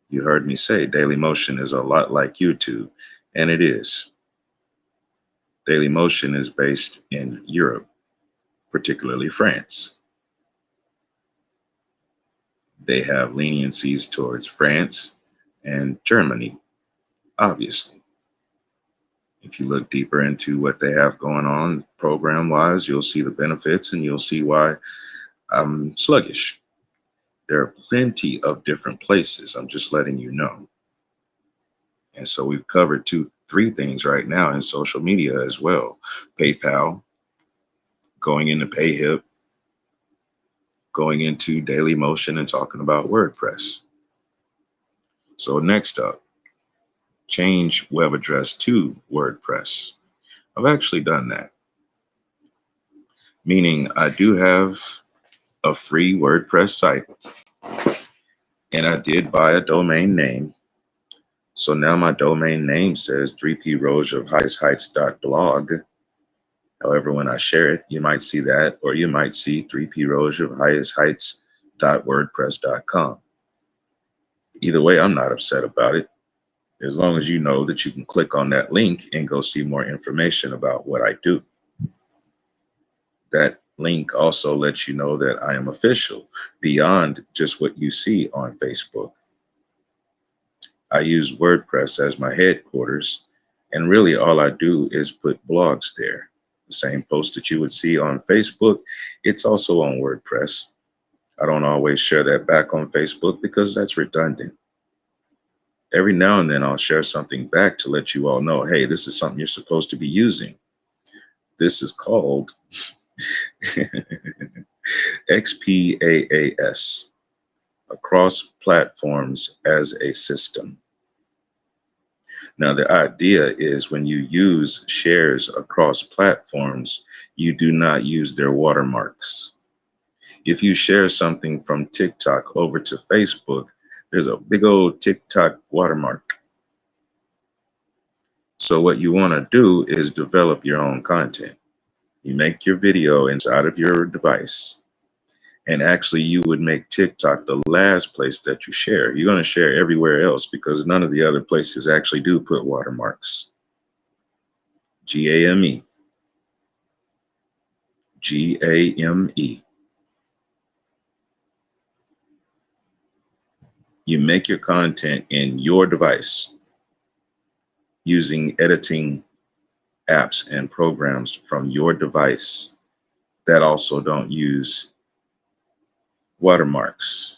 You heard me say Dailymotion is a lot like YouTube, and it is. Dailymotion is based in Europe, particularly France. They have leniencies towards France and Germany, obviously. If you look deeper into what they have going on program-wise, you'll see the benefits and you'll see why I'm sluggish. There are plenty of different places. I'm just letting you know. And so we've covered 3 things right now in social media as well. PayPal, going into PayHip, going into Dailymotion, and talking about WordPress. So next up, change web address to WordPress. I've actually done that. Meaning I do have a free WordPress site, and I did buy a domain name. So now my domain name says 3proj.highestheights.blog. However, when I share it, you might see that, or you might see 3proj.highestheights.wordpress.com. Either way, I'm not upset about it, as long as you know that you can click on that link and go see more information about what I do. That link also lets you know that I am official beyond just what you see on Facebook. I use WordPress as my headquarters, and really all I do is put blogs there. The same post that you would see on Facebook, it's also on WordPress. I don't always share that back on Facebook because that's redundant. Every now and then I'll share something back to let you all know, hey, this is something you're supposed to be using. This is called XPaaS, across platforms as a system. Now, the idea is when you use shares across platforms, you do not use their watermarks. If you share something from TikTok over to Facebook, there's a big old TikTok watermark. So what you want to do is develop your own content. You make your video inside of your device. And actually, you would make TikTok the last place that you share. You're going to share everywhere else because none of the other places actually do put watermarks. GAME. GAME. You make your content in your device using editing apps and programs from your device that also don't use watermarks.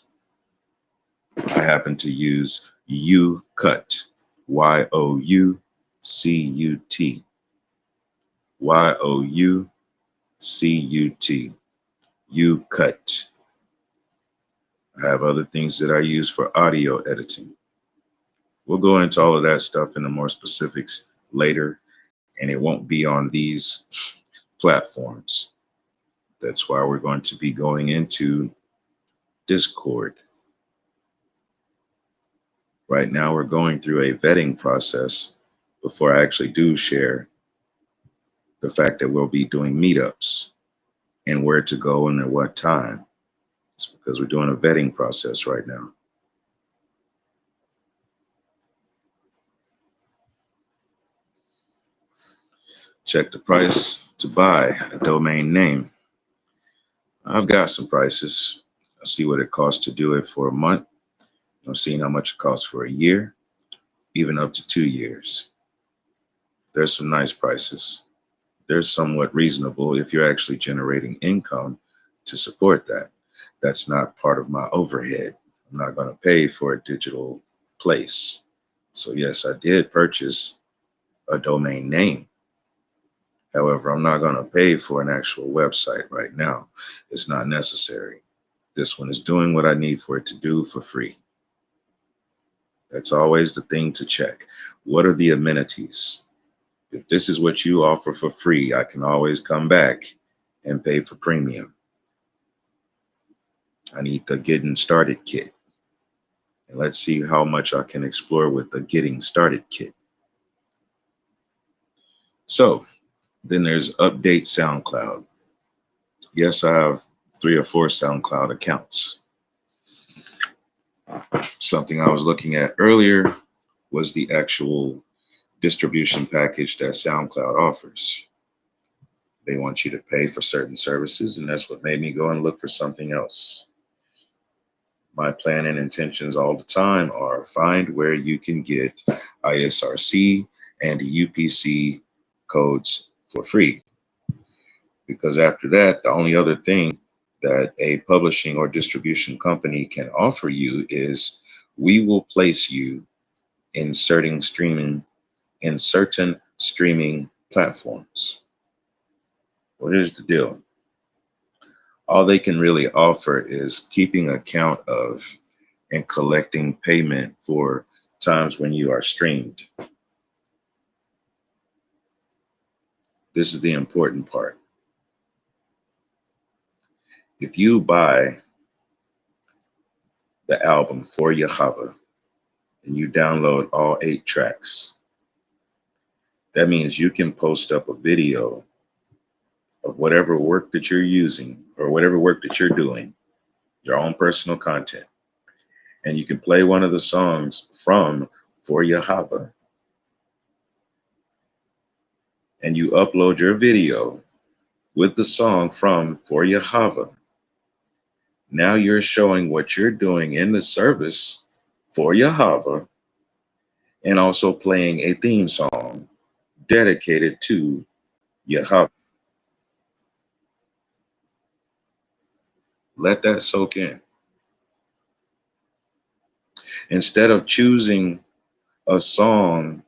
I happen to use YouCut, YOUCUT, YOUCUT, YouCut. I have other things that I use for audio editing. We'll go into all of that stuff in the more specifics later, and it won't be on these platforms. That's why we're going to be going into Discord. Right now, we're going through a vetting process before I actually do share the fact that we'll be doing meetups and where to go and at what time. It's because we're doing a vetting process right now. Check the price to buy a domain name. I've got some prices. I'll see what it costs to do it for a month. I'm seeing how much it costs for a year, even up to 2 years. There's some nice prices. They're somewhat reasonable if you're actually generating income to support that. That's not part of my overhead. I'm not going to pay for a digital place. So yes, I did purchase a domain name. However, I'm not going to pay for an actual website right now. It's not necessary. This one is doing what I need for it to do for free. That's always the thing to check. What are the amenities? If this is what you offer for free, I can always come back and pay for premium. I need the getting started kit. And let's see how much I can explore with the getting started kit. So then there's update SoundCloud. Yes, I have 3 or 4 SoundCloud accounts. Something I was looking at earlier was the actual distribution package that SoundCloud offers. They want you to pay for certain services, and that's what made me go and look for something else. My plan and intentions all the time are find where you can get ISRC and UPC codes for free. Because after that, the only other thing that a publishing or distribution company can offer you is we will place you in certain streaming platforms. Well, here's the deal. All they can really offer is keeping account of and collecting payment for times when you are streamed. This is the important part. If you buy the album For Yahweh and you download all 8 tracks, that means you can post up a video of whatever work that you're using or whatever work that you're doing, your own personal content. And you can play one of the songs from For Yahweh. And you upload your video with the song from For Yahweh. Now you're showing what you're doing in the service for Yahweh and also playing a theme song dedicated to Yahweh. Let that soak in. Instead of choosing a song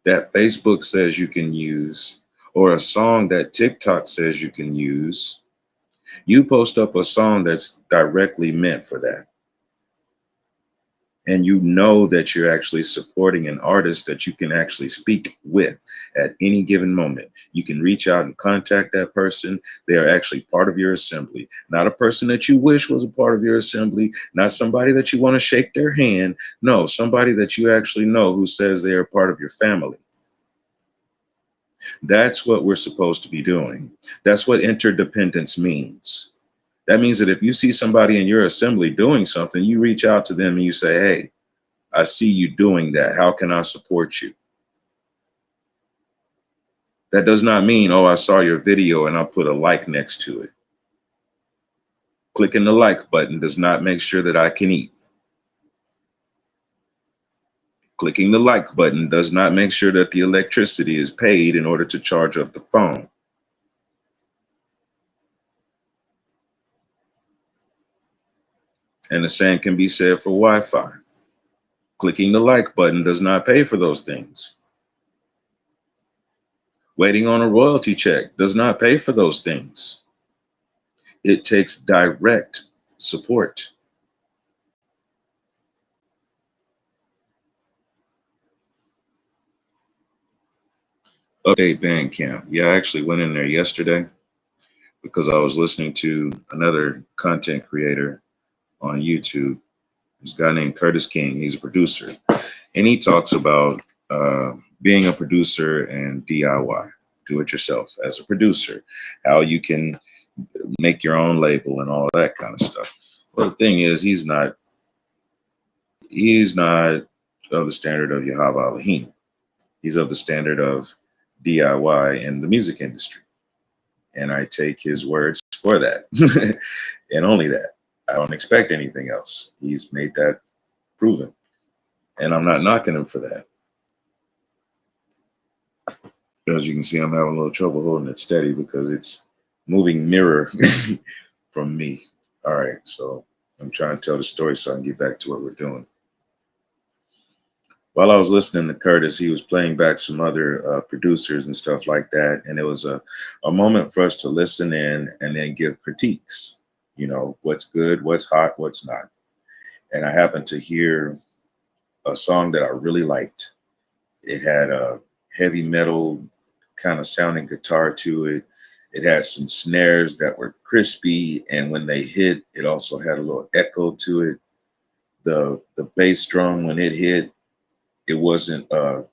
that Facebook says you can use or a song that TikTok says you can use, You post up a song that's directly meant for that. And you know that you're actually supporting an artist that you can actually speak with at any given moment. You can reach out and contact that person. They are actually part of your assembly, not a person that you wish was a part of your assembly, not somebody that you want to shake their hand. No, somebody that you actually know who says they are part of your family. That's what we're supposed to be doing. That's what interdependence means. That means that if you see somebody in your assembly doing something, you reach out to them and you say, hey, I see you doing that. How can I support you? That does not mean, oh, I saw your video and I'll put a like next to it. Clicking the like button does not make sure that I can eat. Clicking the like button does not make sure that the electricity is paid in order to charge up the phone. And the same can be said for Wi-Fi. Clicking the like button does not pay for those things. Waiting on a royalty check does not pay for those things. It takes direct support. Update Bandcamp. Yeah, I actually went in there yesterday because I was listening to another content creator on YouTube. There's a guy named Curtis King. He's a producer. And he talks about being a producer and DIY, do it yourself as a producer, how you can make your own label and all that kind of stuff. Well, the thing is, he's not of the standard of Yahweh Elohim. He's of the standard of DIY in the music industry. And I take his words for that and only that. I don't expect anything else. He's made that proven. And I'm not knocking him for that. As you can see, I'm having a little trouble holding it steady because it's moving nearer from me. All right, so I'm trying to tell the story so I can get back to what we're doing. While I was listening to Curtis, he was playing back some other producers and stuff like that. And it was a moment for us to listen in and then give critiques. You know, what's good, what's hot, what's not. And I happened to hear a song that I really liked. It had a heavy metal kind of sounding guitar to it. It had some snares that were crispy, and when they hit, it also had a little echo to it. The bass drum, when it hit, it wasn't an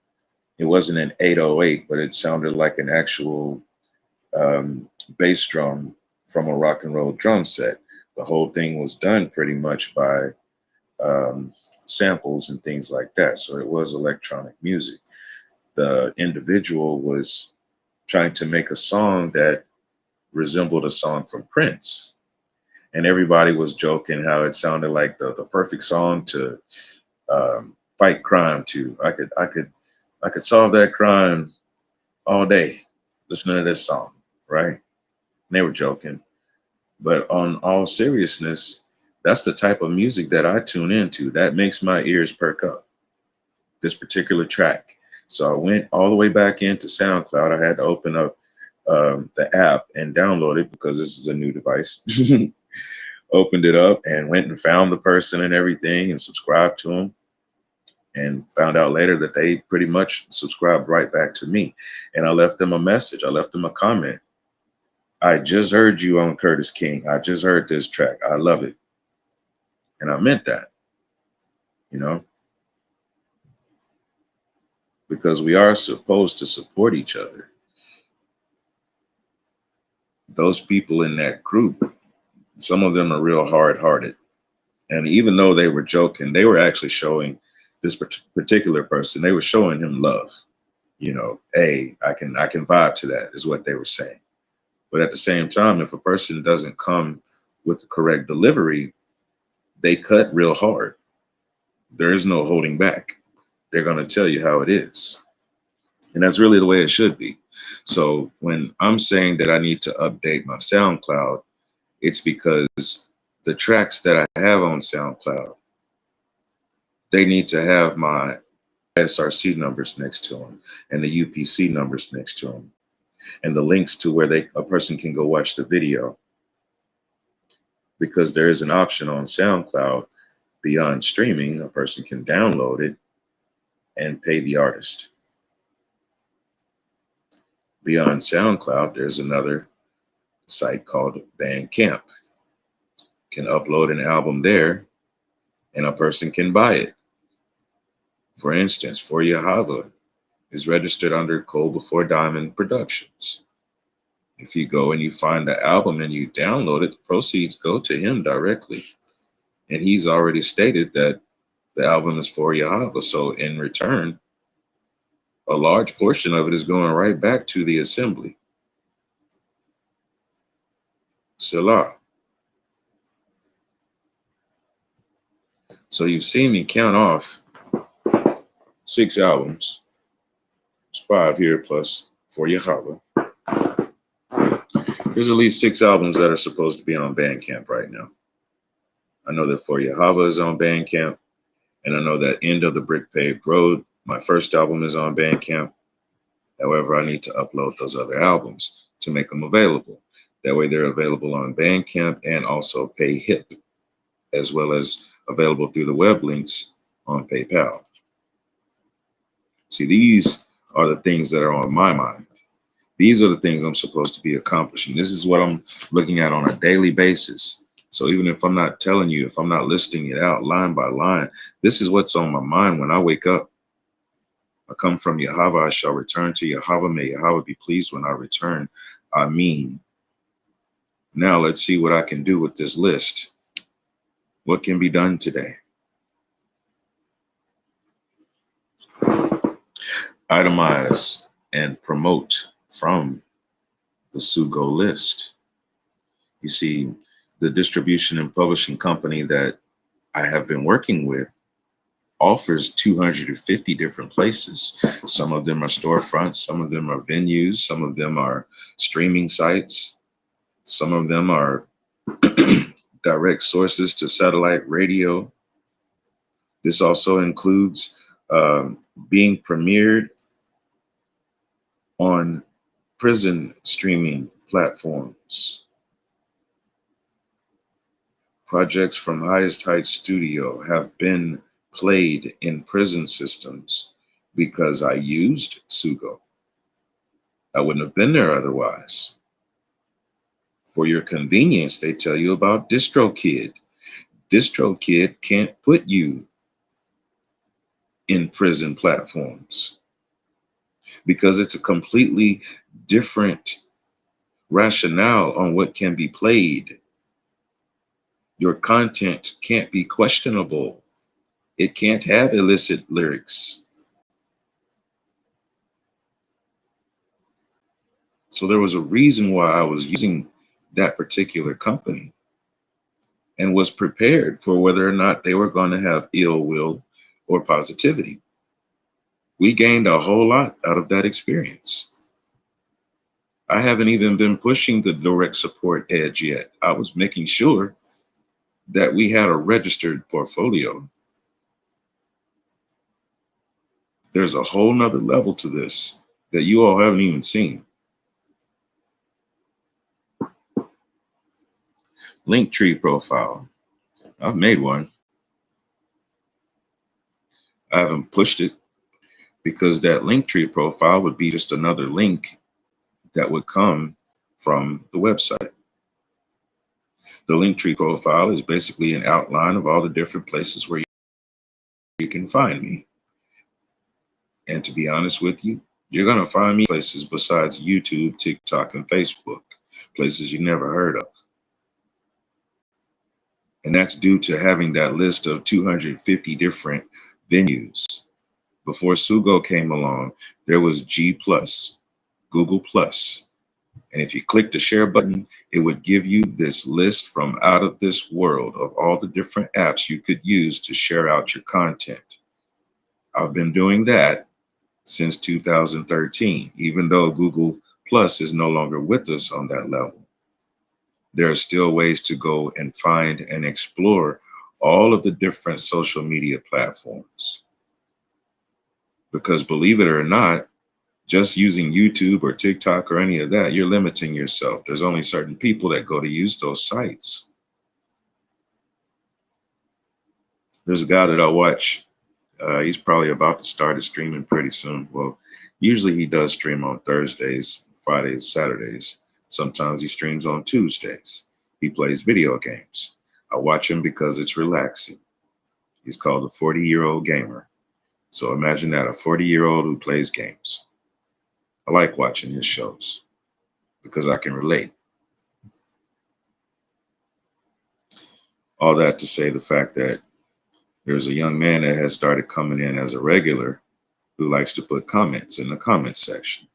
808, but it sounded like an actual bass drum from a rock and roll drum set. The whole thing was done pretty much by samples and things like that. So it was electronic music. The individual was trying to make a song that resembled a song from Prince. And everybody was joking how it sounded like the perfect song to fight crime to. I could solve that crime all day listening to this song, right? And they were joking. But on all seriousness, that's the type of music that I tune into. That makes my ears perk up, this particular track. So I went all the way back into SoundCloud. I had to open up the app and download it because this is a new device. Opened it up and went and found the person and everything and subscribed to them. And found out later that they pretty much subscribed right back to me. And I left them a message. I left them a comment. I just heard you on Curtis King. I just heard this track. I love it. And I meant that, you know, because we are supposed to support each other. Those people in that group, some of them are real hard-hearted. And even though they were joking, they were actually showing this particular person, they were showing him love. You know, hey, I can vibe to that, is what they were saying. But at the same time, if a person doesn't come with the correct delivery, they cut real hard. There is no holding back. They're going to tell you how it is. And that's really the way it should be. So when I'm saying that I need to update my SoundCloud, it's because the tracks that I have on SoundCloud, they need to have my SRC numbers next to them and the UPC numbers next to them and the links to where a person can go watch the video. because there is an option on SoundCloud beyond streaming. A person can download it and pay the artist. Beyond SoundCloud, there's another site called Bandcamp. Can upload an album there and a person can buy it. For instance, For Yahweh is registered under Cold Before Diamond Productions. If you go and you find the album and you download it, the proceeds go to him directly. And he's already stated that the album is for Yahweh. So in return, a large portion of it is going right back to the assembly. Selah. So you've seen me count off 6 albums. It's 5 here plus For Yahweh. There's at least 6 albums that are supposed to be on Bandcamp right now. I know that For Yahweh is on Bandcamp, and I know that End of the Brick Paved Road, my first album, is on Bandcamp. However, I need to upload those other albums to make them available. That way they're available on Bandcamp and also PayHip, as well as available through the web links on PayPal. See, these are the things that are on my mind. These are the things I'm supposed to be accomplishing. This is what I'm looking at on a daily basis. So even if I'm not telling you, if I'm not listing it out line by line, this is what's on my mind when I wake up. I come from Yahweh, I shall return to Yahweh. May Yahweh be pleased when I return. I mean, now let's see what I can do with this list. What can be done today? Itemize and promote from the Sugo list. You see, the distribution and publishing company that I have been working with offers 250 different places. Some of them are storefronts, some of them are venues, some of them are streaming sites, some of them are direct sources to satellite radio. This also includes being premiered on prison streaming platforms. Projects from Highest Heights Studio have been played in prison systems because I used Sugo. I wouldn't have been there otherwise. For your convenience, they tell you about DistroKid. DistroKid can't put you in prison platforms because it's a completely different rationale on what can be played. Your content can't be questionable. It can't have illicit lyrics. So there was a reason why I was using that particular company and was prepared for whether or not they were going to have ill will or positivity. We gained a whole lot out of that experience. I haven't even been pushing the direct support edge yet. I was making sure that we had a registered portfolio. There's a whole nother level to this that you all haven't even seen. Linktree profile. I've made one. I haven't pushed it because that Linktree profile would be just another link that would come from the website. The Linktree profile is basically an outline of all the different places where you can find me. And to be honest with you, you're going to find me places besides YouTube, TikTok, and Facebook, places you never heard of. And that's due to having that list of 250 different venues. Before Sugo came along, there was G+, Google+. And if you click the share button, it would give you this list from out of this world of all the different apps you could use to share out your content. I've been doing that since 2013, even though Google Plus is no longer with us on that level. There are still ways to go and find and explore all of the different social media platforms. Because believe it or not, just using YouTube or TikTok or any of that, you're limiting yourself. There's only certain people that go to use those sites. There's a guy that I watch. He's probably about to start his streaming pretty soon. Well, usually he does stream on Thursdays, Fridays, Saturdays. Sometimes he streams on Tuesdays. He plays video games. I watch him because it's relaxing. He's called the 40-year-old gamer. So imagine that, a 40-year-old who plays games. I like watching his shows because I can relate. All that to say the fact that there's a young man that has started coming in as a regular who likes to put comments in the comment section.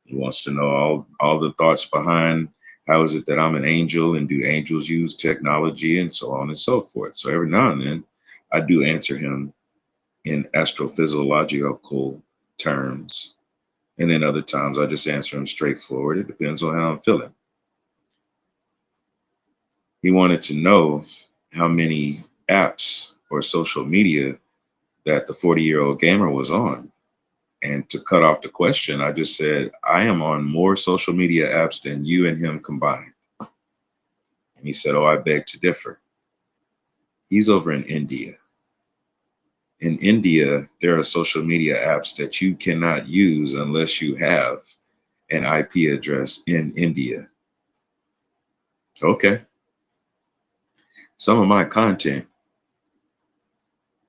He wants to know all the thoughts behind how is it that I'm an angel and do angels use technology and so on and so forth. So every now and then I do answer him in astrophysiological terms. And then other times I just answer him straightforward. It depends on how I'm feeling. He wanted to know how many apps or social media that the 40-year-old gamer was on. And to cut off the question, I just said, I am on more social media apps than you and him combined. And he said, oh, I beg to differ. He's over in India. In India, there are social media apps that you cannot use unless you have an IP address in India. Okay. Some of my content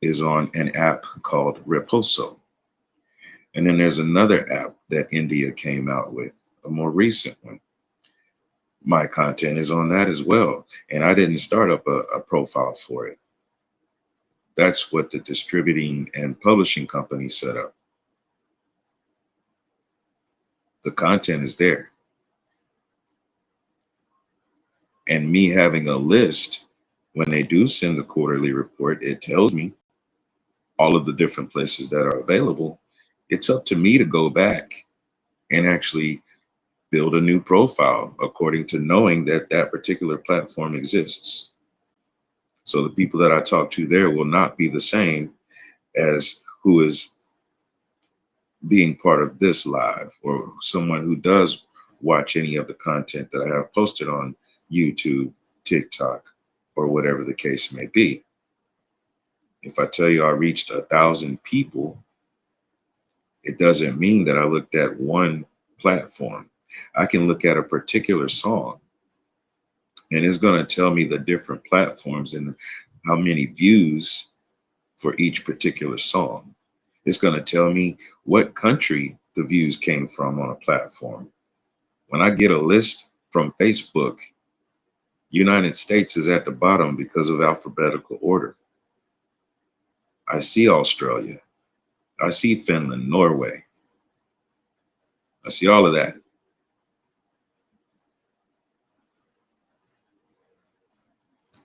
is on an app called Reposo. And then there's another app that India came out with, a more recent one. My content is on that as well. And I didn't start up a profile for it. That's what the distributing and publishing company set up. The content is there. And me having a list, when they do send the quarterly report, it tells me all of the different places that are available. It's up to me to go back and actually build a new profile according to knowing that that particular platform exists. So the people that I talk to there will not be the same as who is being part of this live or someone who does watch any of the content that I have posted on YouTube, TikTok, or whatever the case may be. If I tell you I reached 1,000 people, it doesn't mean that I looked at one platform. I can look at a particular song and it's going to tell me the different platforms and how many views for each particular song. It's going to tell me what country the views came from on a platform. When I get a list from Facebook, United States is at the bottom because of alphabetical order. I see Australia. I see Finland, Norway. I see all of that.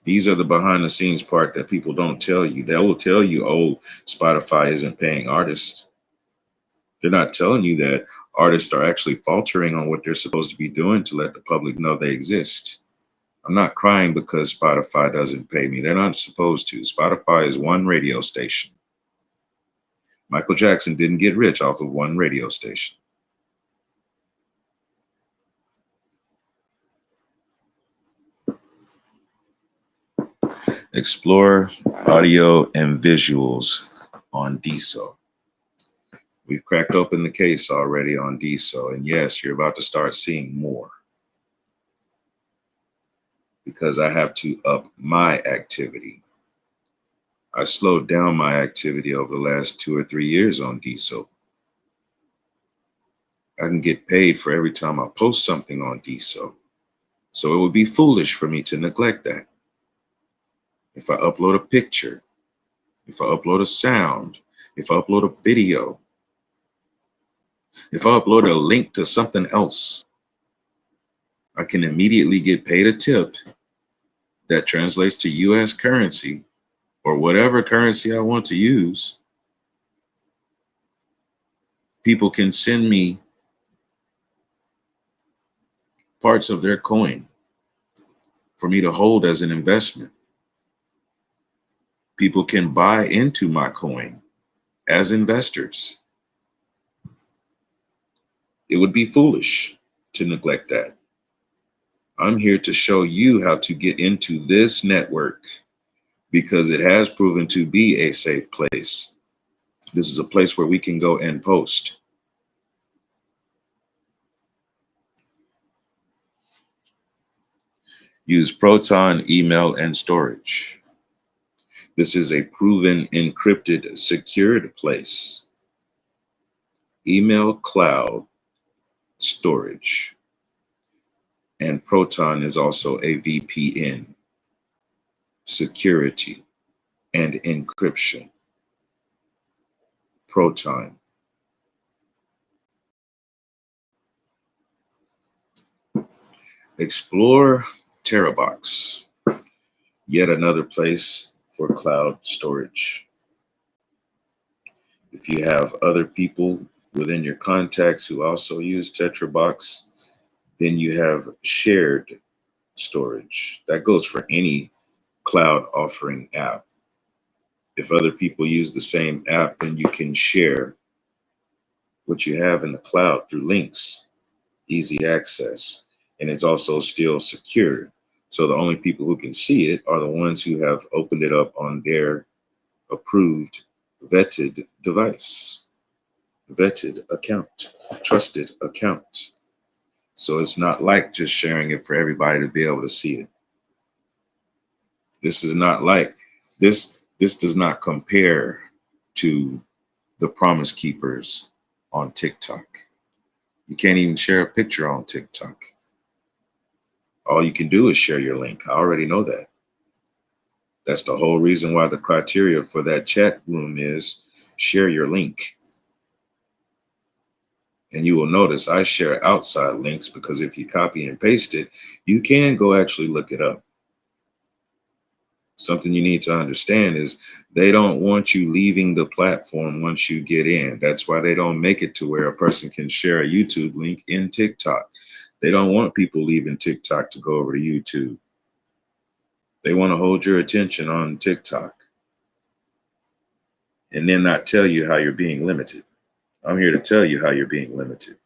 These are the behind the scenes part that people don't tell you. They will tell you, oh, Spotify isn't paying artists. They're not telling you that artists are actually faltering on what they're supposed to be doing to let the public know they exist. I'm not crying because Spotify doesn't pay me. They're not supposed to. Spotify is one radio station. Michael Jackson didn't get rich off of one radio station. Explore audio and visuals on DSO. We've cracked open the case already on DSO, and yes, you're about to start seeing more because I have to up my activity. I slowed down my activity over the last 2 or 3 years on DSO. I can get paid for every time I post something on DSO. So it would be foolish for me to neglect that. If I upload a picture, if I upload a sound, if I upload a video, if I upload a link to something else, I can immediately get paid a tip that translates to US currency or whatever currency I want to use. People can send me parts of their coin for me to hold as an investment. People can buy into my coin as investors. It would be foolish to neglect that. I'm here to show you how to get into this network because it has proven to be a safe place. This is a place where we can go and post. Use Proton email and storage. This is a proven encrypted secured place. Email cloud storage. And Proton is also a VPN, security, and encryption. Proton. Explore Terabox, yet another place for cloud storage. If you have other people within your contacts who also use Tetrabox, then you have shared storage. That goes for any cloud offering app. If other people use the same app, then you can share what you have in the cloud through links, easy access, and it's also still secure. So the only people who can see it are the ones who have opened it up on their approved, vetted device, vetted account, trusted account. So it's not like just sharing it for everybody to be able to see it. This is not like this does not compare to the Promise Keepers on TikTok. You can't even share a picture on TikTok. All you can do is share your link. I already know that. That's the whole reason why the criteria for that chat room is share your link. And you will notice I share outside links because if you copy and paste it, you can go actually look it up. Something you need to understand is they don't want you leaving the platform once you get in. That's why they don't make it to where a person can share a YouTube link in TikTok. They don't want people leaving TikTok to go over to YouTube. They want to hold your attention on TikTok and then not tell you how you're being limited. I'm here to tell you how you're being limited.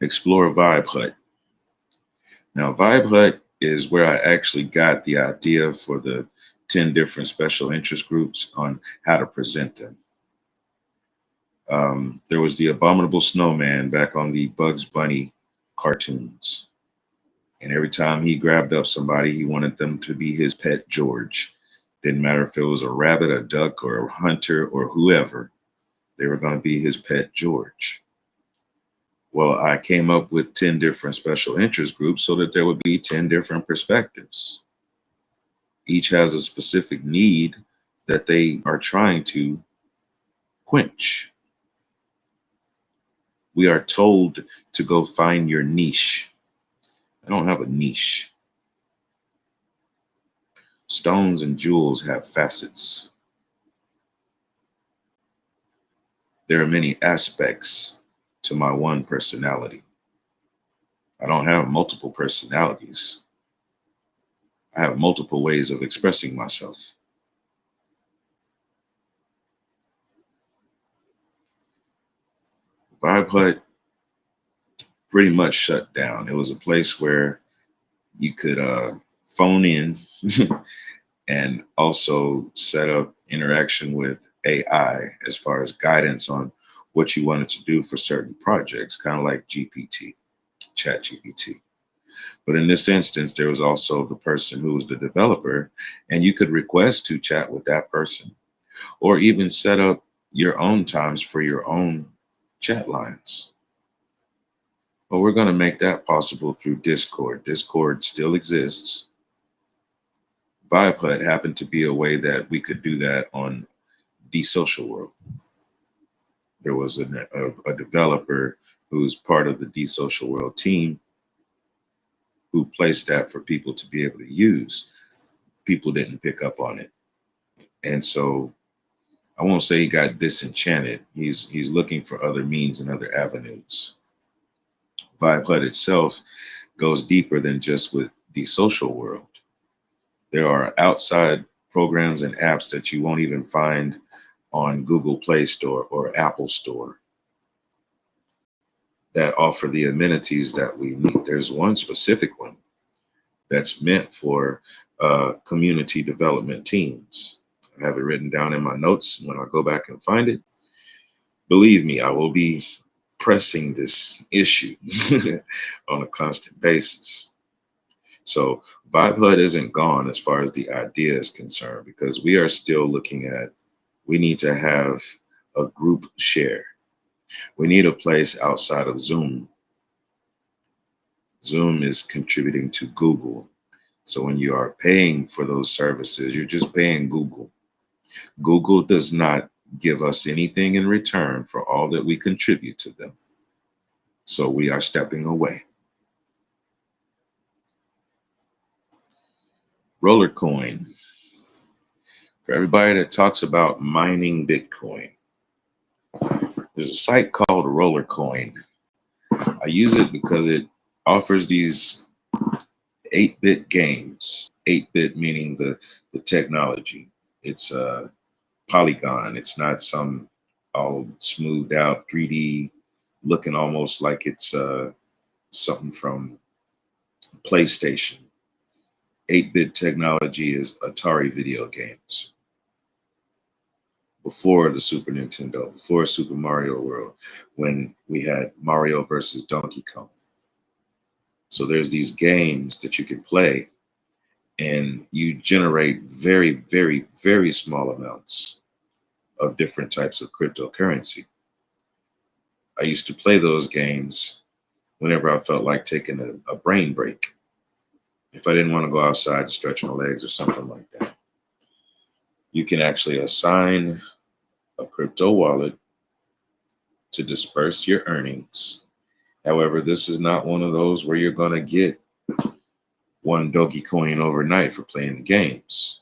Explore Vibe Hut. Now, Vibe Hut is where I actually got the idea for the 10 different special interest groups on how to present them. There was the Abominable Snowman back on the Bugs Bunny cartoons. And every time he grabbed up somebody, he wanted them to be his pet George. Didn't matter if it was a rabbit, a duck, or a hunter, or whoever, they were going to be his pet George. Well, I came up with 10 different special interest groups so that there would be 10 different perspectives. Each has a specific need that they are trying to quench. We are told to go find your niche. I don't have a niche. Stones and jewels have facets. There are many aspects to my one personality. I don't have multiple personalities. I have multiple ways of expressing myself. Vibe Hut pretty much shut down. It was a place where you could phone in and also set up interaction with AI as far as guidance on what you wanted to do for certain projects, kind of like GPT, Chat GPT. But in this instance, there was also the person who was the developer, and you could request to chat with that person or even set up your own times for your own chat lines. But we're going to make that possible through Discord. Discord still exists. Vibe Hut happened to be a way that we could do that on the social world. There was a developer who's part of the D Social World team who placed that for people to be able to use. People didn't pick up on it. And so I won't say he got disenchanted. He's looking for other means and other avenues. Vibe Hut itself goes deeper than just with the social world. There are outside programs and apps that you won't even find on Google Play Store or Apple Store. that offer the amenities that we need. There's one specific one that's meant for community development teams. I have it written down in my notes. When I go back and find it, believe me, I will be pressing this issue on a constant basis. So Vibe HUD isn't gone as far as the idea is concerned, because we are still looking at, we need to have a group share. We need a place outside of Zoom. Zoom is contributing to Google. So when you are paying for those services, you're just paying Google. Google does not give us anything in return for all that we contribute to them. So we are stepping away. Rollercoin. For everybody that talks about mining Bitcoin, there's a site called Rollercoin. I use it because it offers these 8-bit games. 8-bit meaning the technology. It's Polygon. It's not some all smoothed out 3D looking almost like it's something from PlayStation. 8-bit technology is Atari video games. Before the Super Nintendo, before Super Mario World, when we had Mario versus Donkey Kong. So there's these games that you can play and you generate very, very, very small amounts of different types of cryptocurrency. I used to play those games whenever I felt like taking a brain break. If I didn't want to go outside and stretch my legs or something like that. You can actually assign a crypto wallet to disperse your earnings. However, this is not one of those where you're going to get one Dogecoin overnight for playing the games.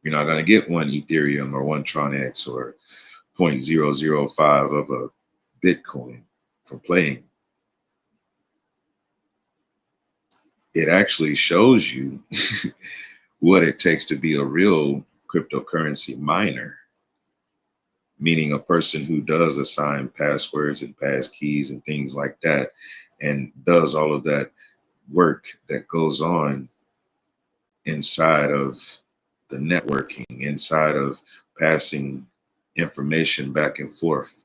You're not going to get one Ethereum or one Tronex or 0.005 of a Bitcoin for playing. It actually shows you what it takes to be a real cryptocurrency miner, meaning a person who does assign passwords and pass keys and things like that, and does all of that work that goes on inside of the networking, inside of passing information back and forth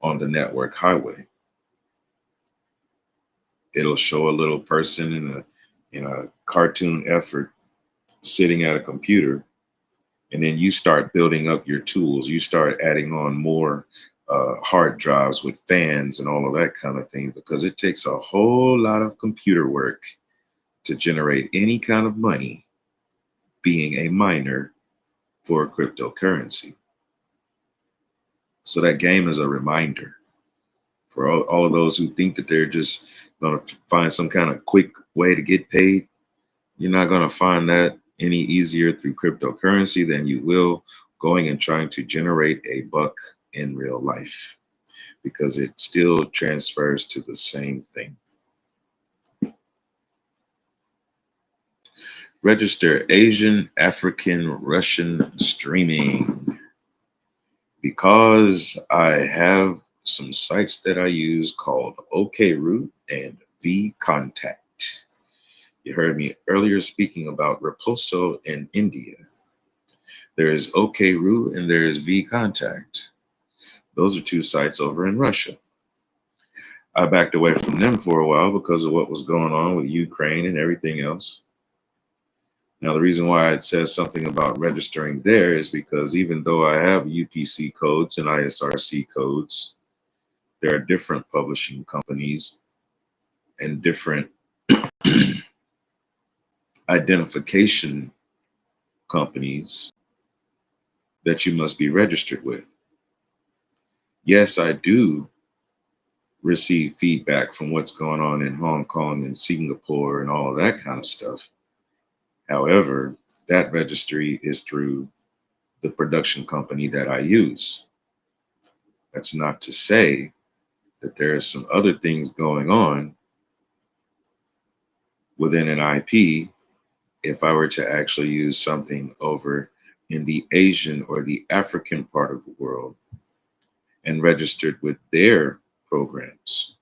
on the network highway. It'll show a little person in a cartoon effort sitting at a computer, and then you start building up your tools. You start adding on more hard drives with fans and all of that kind of thing, because it takes a whole lot of computer work to generate any kind of money being a miner for cryptocurrency. So that game is a reminder for all of those who think that they're just going to find some kind of quick way to get paid. You're not going to find that any easier through cryptocurrency than you will going and trying to generate a buck in real life, because it still transfers to the same thing. Register Asian, African, Russian streaming. Because I have some sites that I use called OKRoot and vContact. You heard me earlier speaking about Reposo in India. There is OKRoot and there is vContact. Those are two sites over in Russia. I backed away from them for a while because of what was going on with Ukraine and everything else. Now, the reason why it says something about registering there is because even though I have UPC codes and ISRC codes, there are different publishing companies and different identification companies that you must be registered with. Yes, I do receive feedback from what's going on in Hong Kong and Singapore and all of that kind of stuff. However, that registry is through the production company that I use. That's not to say that there are some other things going on within an IP if I were to actually use something over in the Asian or the African part of the world and registered with their programs.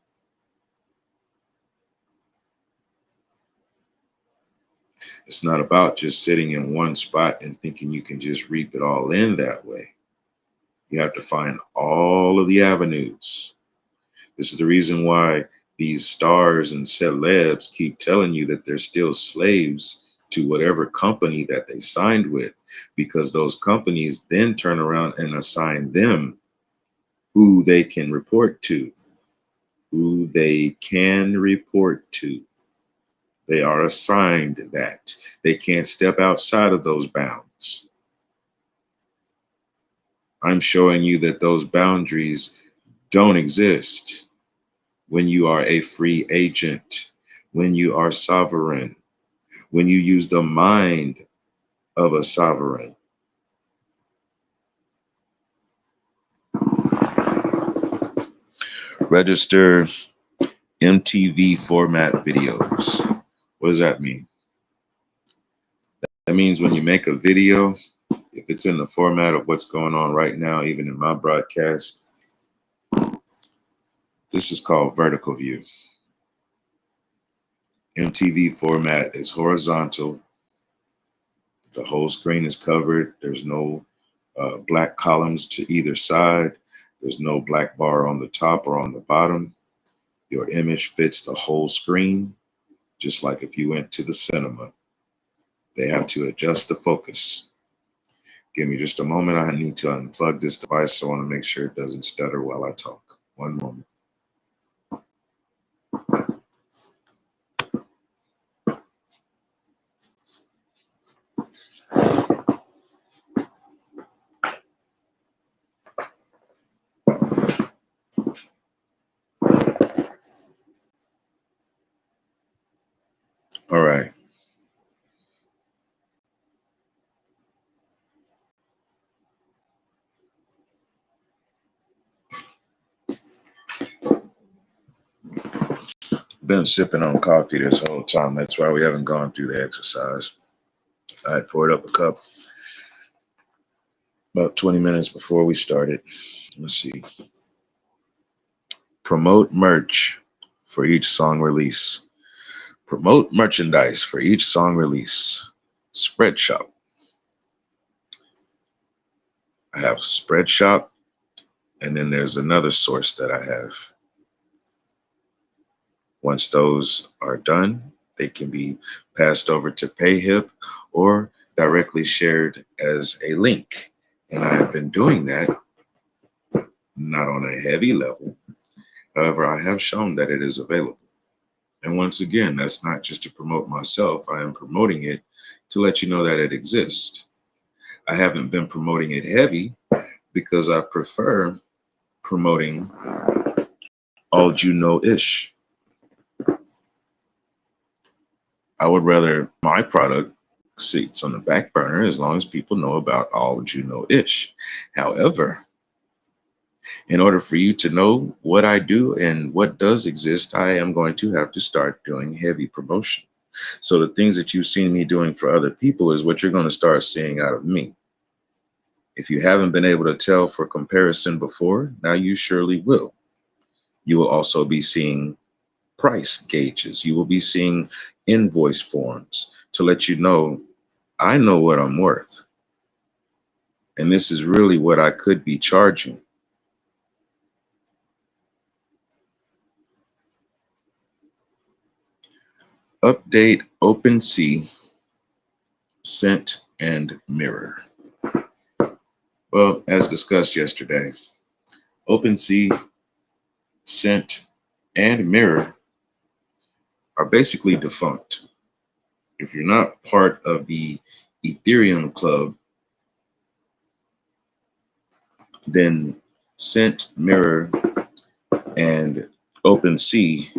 It's not about just sitting in one spot and thinking you can just reap it all in that way. You have to find all of the avenues. This is the reason why these stars and celebs keep telling you that they're still slaves to whatever company that they signed with, because those companies then turn around and assign them who they can report to, who they can report to. They are assigned that. They can't step outside of those bounds. I'm showing you that those boundaries don't exist when you are a free agent, when you are sovereign, when you use the mind of a sovereign. Register MTV format videos. What does that mean? That means when you make a video, if it's in the format of what's going on right now, even in my broadcast, this is called vertical view. MTV format is horizontal. The whole screen is covered. There's no black columns to either side. There's no black bar on the top or on the bottom. Your image fits the whole screen, just like if you went to the cinema. They have to adjust the focus. Give me just a moment. I need to unplug this device. I want to make sure it doesn't stutter while I talk. One moment. All right. Been sipping on coffee this whole time. That's why we haven't gone through the exercise. I poured up a cup about 20 minutes before we started. Let's see. Promote merch for each song release. Promote merchandise for each song release. Spreadshop. I have Spreadshop, and then there's another source that I have. Once those are done, they can be passed over to PayHip or directly shared as a link. And I have been doing that, not on a heavy level. However, I have shown that it is available. And once again, that's not just to promote myself. I am promoting it to let you know that it exists. I haven't been promoting it heavy because I prefer promoting all you know-ish. I would rather my product sits on the back burner as long as people know about all you know-ish. However, in order for you to know what I do and what does exist, I am going to have to start doing heavy promotion. So the things that you've seen me doing for other people is what you're going to start seeing out of me. If you haven't been able to tell for comparison before, now you surely will. You will also be seeing price gauges. You will be seeing invoice forms to let you know I know what I'm worth. And this is really what I could be charging. Update OpenSea, Scent, and Mirror. Well, as discussed yesterday, OpenSea, Scent, and Mirror are basically defunct. If you're not part of the Ethereum club, then Scent, Mirror, and OpenSea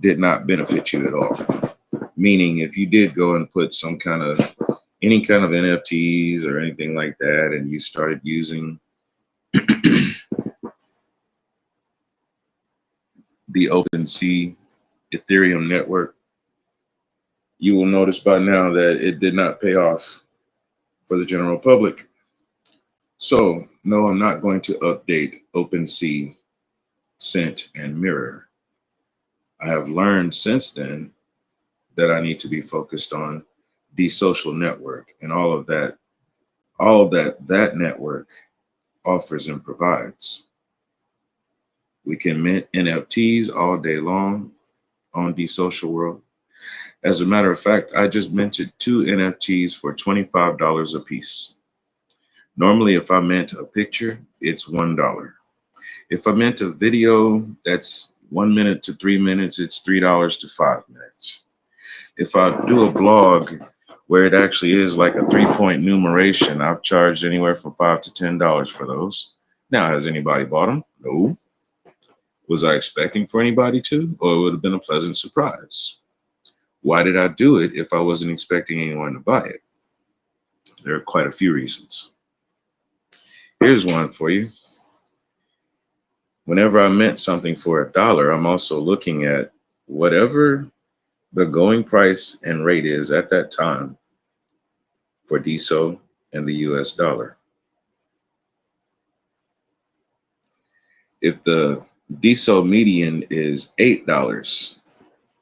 did not benefit you at all. Meaning, if you did go and put any kind of NFTs or anything like that, and you started using the OpenSea Ethereum network, you will notice by now that it did not pay off for the general public. So, no, I'm not going to update OpenSea, Scent, and Mirror. I have learned since then that I need to be focused on the social network and all that network offers and provides. We can mint NFTs all day long on the social world. As a matter of fact, I just minted two NFTs for $25 a piece. Normally, if I mint a picture, it's $1. If I mint a video that's 1 minute to 3 minutes, it's $3 to 5 minutes. If I do a blog where it actually is like a 3 point numeration, I've charged anywhere from $5 to $10 for those. Now, has anybody bought them? No. Was I expecting for anybody to, or it would have been a pleasant surprise? Why did I do it if I wasn't expecting anyone to buy it? There are quite a few reasons. Here's one for you. Whenever I mint something for $1, I'm also looking at whatever the going price and rate is at that time for DSO and the US dollar. If the DSO median is $8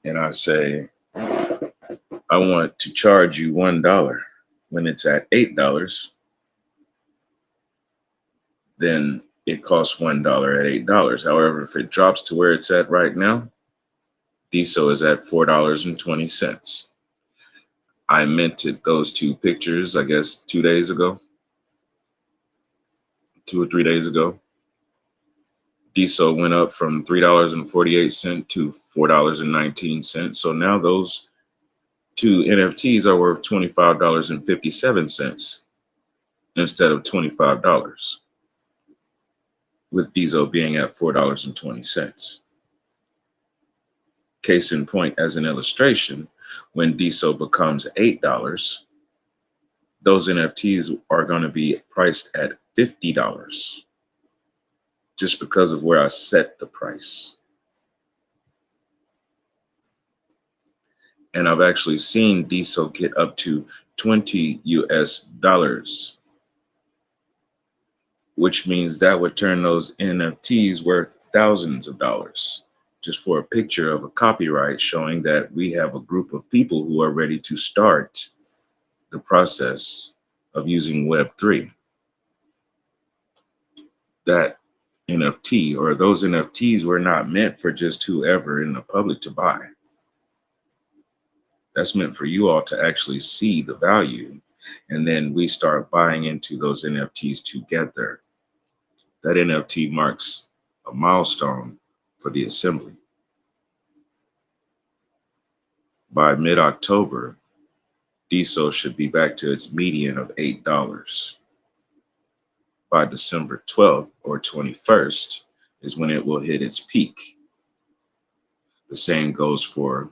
and I say, I want to charge you $1 when it's at $8, then it costs $1 at $8. However, if it drops to where it's at right now, DSO is at $4.20. I minted those two pictures, I guess, 2 or 3 days ago. DSO went up from $3.48 to $4.19. So now those two NFTs are worth $25.57 instead of $25, with DSO being at $4.20. Case in point, as an illustration, when DSO becomes $8, those NFTs are going to be priced at $50 just because of where I set the price. And I've actually seen DSO get up to $20 US, which means that would turn those NFTs worth thousands of dollars just for a picture of a copyright showing that we have a group of people who are ready to start the process of using Web3. That NFT or those NFTs were not meant for just whoever in the public to buy. That's meant for you all to actually see the value. And then we start buying into those NFTs together. That NFT marks a milestone for the assembly. By mid-October, DSO should be back to its median of $8. By December 12th or 21st is when it will hit its peak. The same goes for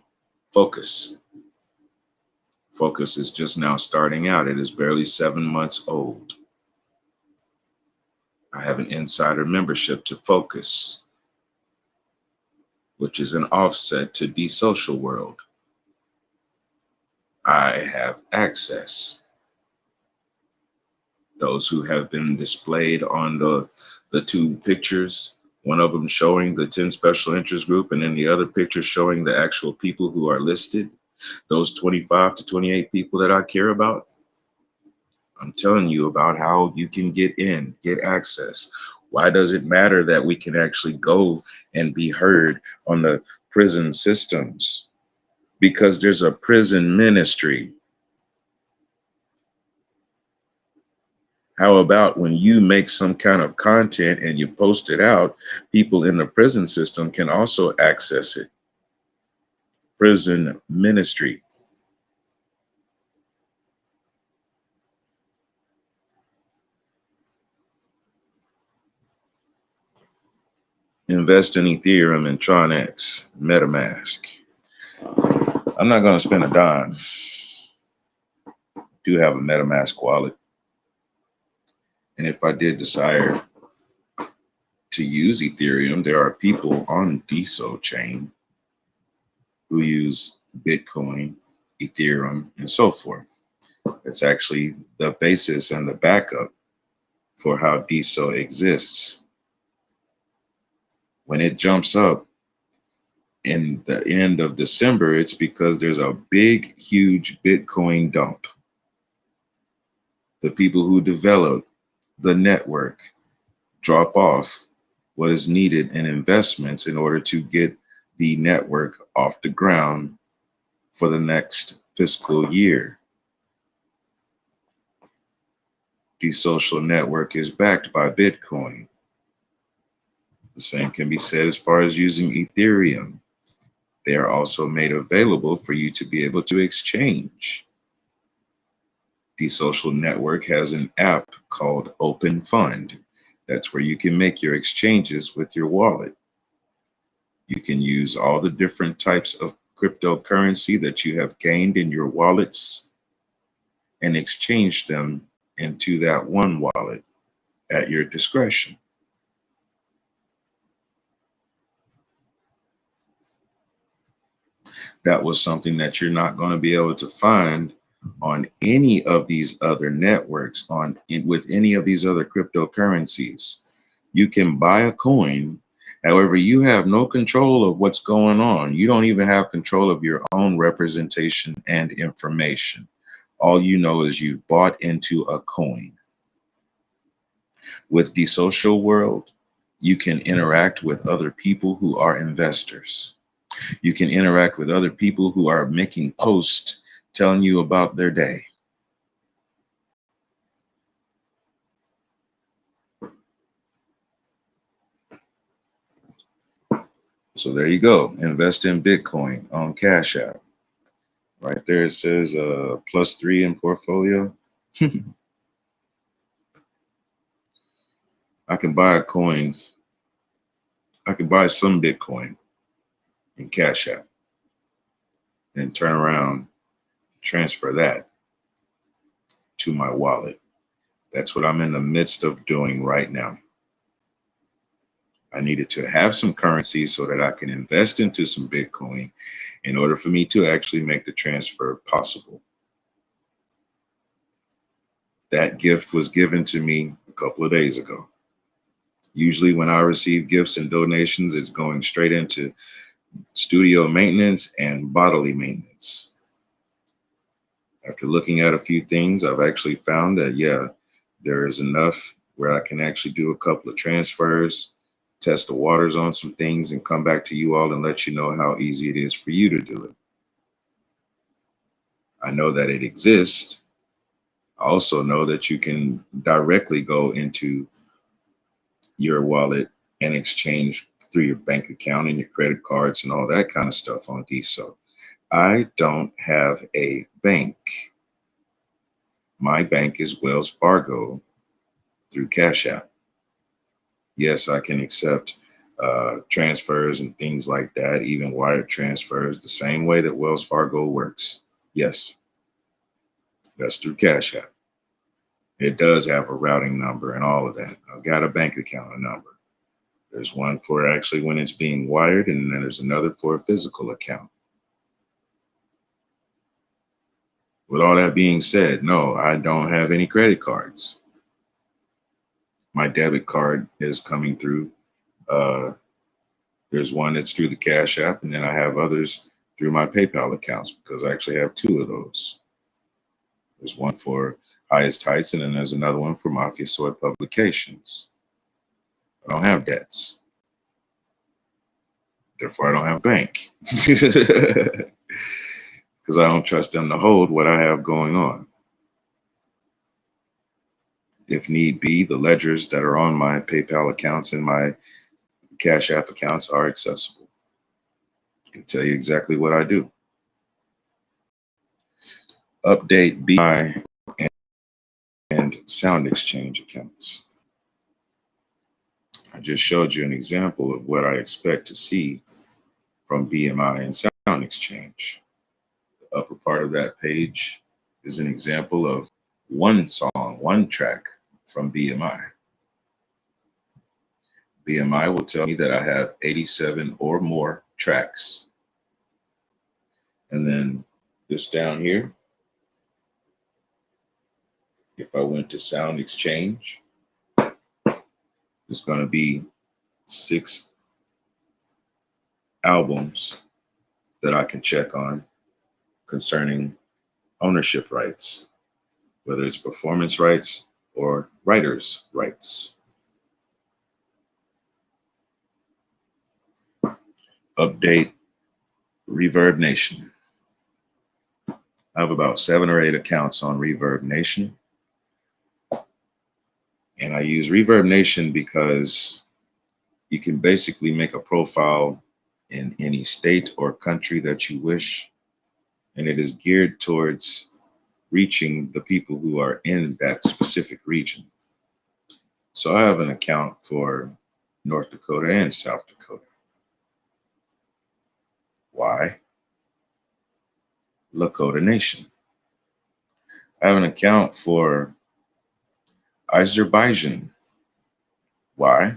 Focus. Focus is just now starting out. It is barely 7 months old. I have an insider membership to Focus, which is an offset to DSocial World. I have access. Those who have been displayed on the two pictures, one of them showing the 10 special interest group and then the other picture showing the actual people who are listed, those 25 to 28 people that I care about. I'm telling you about how you can get in, get access. Why does it matter that we can actually go and be heard on the prison systems? Because there's a prison ministry. How about when you make some kind of content and you post it out, people in the prison system can also access it? Prison ministry. Invest in Ethereum and Tron-X, MetaMask. I'm not going to spend a dime. I do have a MetaMask wallet. And if I did desire to use Ethereum, there are people on DSO chain who use Bitcoin, Ethereum, and so forth. It's actually the basis and the backup for how DSO exists. When it jumps up in the end of December, it's because there's a big, huge Bitcoin dump. The people who develop the network drop off what is needed in investments in order to get the network off the ground for the next fiscal year. The social network is backed by Bitcoin. The same can be said as far as using Ethereum. They are also made available for you to be able to exchange. The social network has an app called Open Fund. That's where you can make your exchanges with your wallet. You can use all the different types of cryptocurrency that you have gained in your wallets and exchange them into that one wallet at your discretion. That was something that you're not going to be able to find on any of these other networks, with any of these other cryptocurrencies. You can buy a coin. However, you have no control of what's going on. You don't even have control of your own representation and information. All you know is you've bought into a coin. With the social world, you can interact with other people who are investors. You can interact with other people who are making posts telling you about their day. So there you go. Invest in Bitcoin on Cash App. Right there it says +3 in portfolio. I can buy a coin. I can buy some Bitcoin in Cash App and turn around, transfer that to my wallet. That's what I'm in the midst of doing right now. I needed to have some currency so that I can invest into some Bitcoin in order for me to actually make the transfer possible. That gift was given to me a couple of days ago. Usually when I receive gifts and donations, it's going straight into studio maintenance and bodily maintenance. After looking at a few things, I've actually found that, yeah, there is enough where I can actually do a couple of transfers, test the waters on some things, and come back to you all and let you know how easy it is for you to do it. I know that it exists. I also know that you can directly go into your wallet and exchange through your bank account and your credit cards and all that kind of stuff on DSO. I don't have a bank. My bank is Wells Fargo through Cash App. Yes, I can accept transfers and things like that, even wire transfers, the same way that Wells Fargo works. Yes, that's through Cash App. It does have a routing number and all of that. I've got a bank account number. There's one for actually when it's being wired, and then there's another for a physical account. With all that being said, no, I don't have any credit cards. My debit card is coming through. There's one that's through the Cash App, and then I have others through my PayPal accounts because I actually have two of those. There's one for Highest Heights, and then there's another one for Mafia Sword Publications. I don't have debts. Therefore, I don't have a bank because I don't trust them to hold what I have going on. If need be, the ledgers that are on my PayPal accounts and my Cash App accounts are accessible. I can tell you exactly what I do. Update BMI and Sound Exchange accounts. I just showed you an example of what I expect to see from BMI and Sound Exchange. The upper part of that page is an example of one song, one track from BMI. BMI will tell me that I have 87 or more tracks. And then this down here, if I went to Sound Exchange, it's going to be 6 albums that I can check on concerning ownership rights, whether it's performance rights or writers' rights. Update Reverb Nation. I have about 7 or 8 accounts on Reverb Nation. And I use Reverb Nation because you can basically make a profile in any state or country that you wish. And it is geared towards reaching the people who are in that specific region. So I have an account for North Dakota and South Dakota. Why? Lakota Nation. I have an account for Azerbaijan. Why?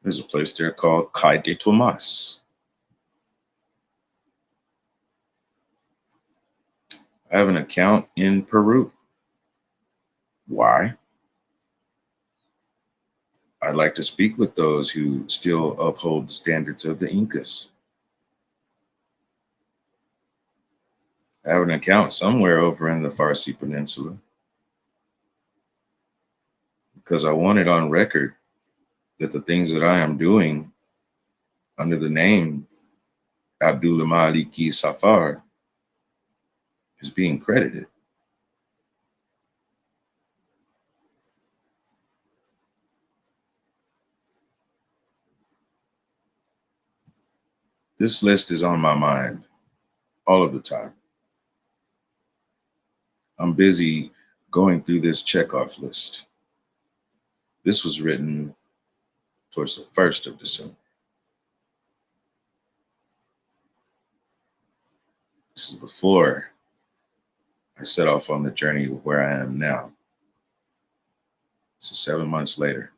There's a place there called Kai de Tomas. I have an account in Peru. Why? I'd like to speak with those who still uphold the standards of the Incas. I have an account somewhere over in the Farsi Peninsula because I want it on record that the things that I am doing under the name Abdullah Maliki Safar is being credited. This list is on my mind all of the time. I'm busy going through this checkoff list. This was written towards the 1st of December. This is before I set off on the journey of where I am now. This is 7 months later.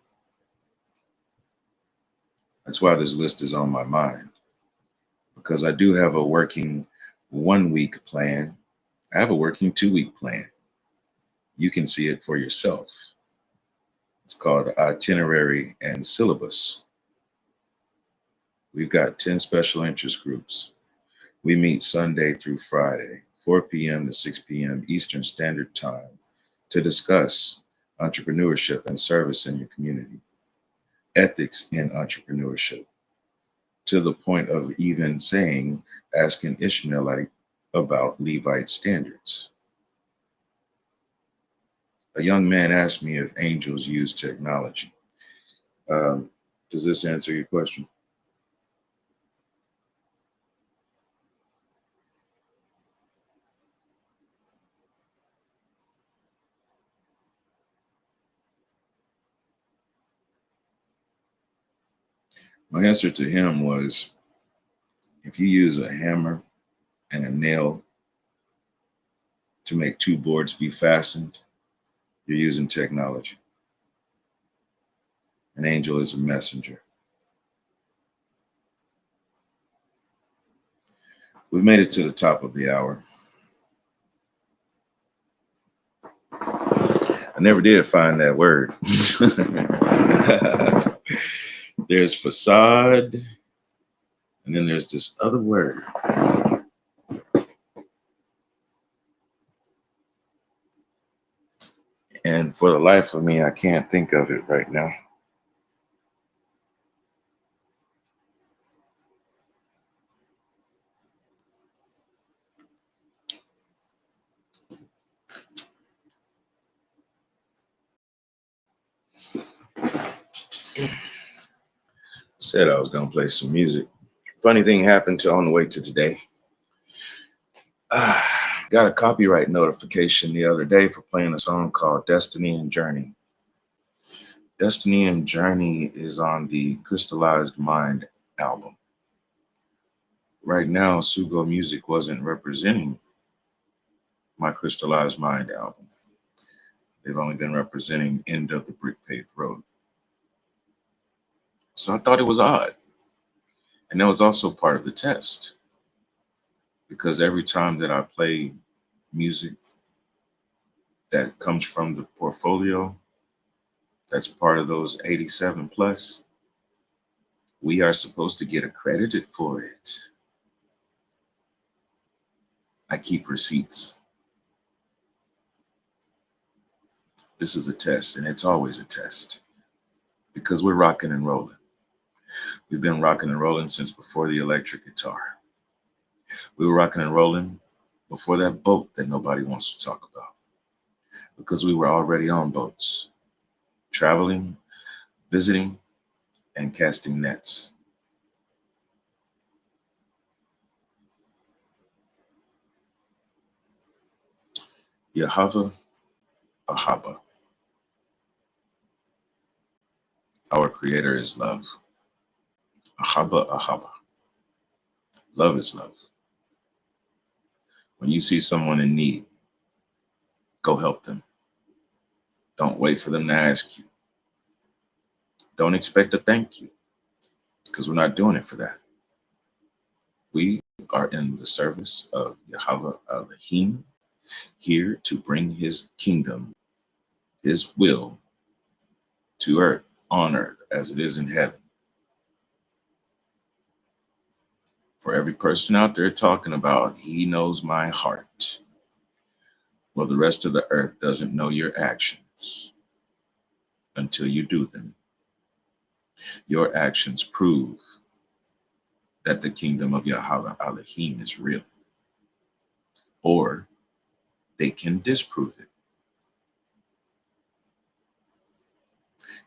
That's why this list is on my mind, because I do have a working 1 week plan. I have a working 2 week plan. You can see it for yourself. It's called Itinerary and Syllabus. We've got 10 special interest groups. We meet Sunday through Friday, 4 p.m. to 6 p.m. Eastern Standard Time to discuss entrepreneurship and service in your community, ethics in entrepreneurship, to the point of even saying, ask an Ishmaelite about Levite standards. A young man asked me if angels use technology. Um, does this answer your question? My answer to him was, if you use a hammer and a nail to make 2 boards be fastened, you're using technology. An angel is a messenger. We've made it to the top of the hour. I never did find that word. There's facade, and then there's this other word. And for the life of me, I can't think of it right now. Said I was gonna play some music. Funny thing happened on the way to today. Got a copyright notification the other day for playing a song called Destiny and Journey. Destiny and Journey is on the Crystallized Mind album. Right now, Sugo Music wasn't representing my Crystallized Mind album. They've only been representing End of the Brick Paved Road. So I thought it was odd. And that was also part of the test, because every time that I play music that comes from the portfolio, that's part of those 87 plus, We are supposed to get accredited for it. I keep receipts. This is a test, and it's always a test because we're rocking and rolling. We've been rocking and rolling since before the electric guitar. We were rocking and rolling before that boat that nobody wants to talk about because we were already on boats, traveling, visiting, and casting nets. Yahweh Ahaba, our creator is love. Ahaba Ahaba, love is love. When you see someone in need, go help them. Don't wait for them to ask you. Don't expect a thank you because we're not doing it for that. We are in the service of Yahweh Elohim, here to bring his kingdom, his will to earth, on earth as it is in heaven. For every person out there talking about, he knows my heart. Well, the rest of the earth doesn't know your actions until you do them. Your actions prove that the kingdom of Yahweh Elohim is real, or they can disprove it.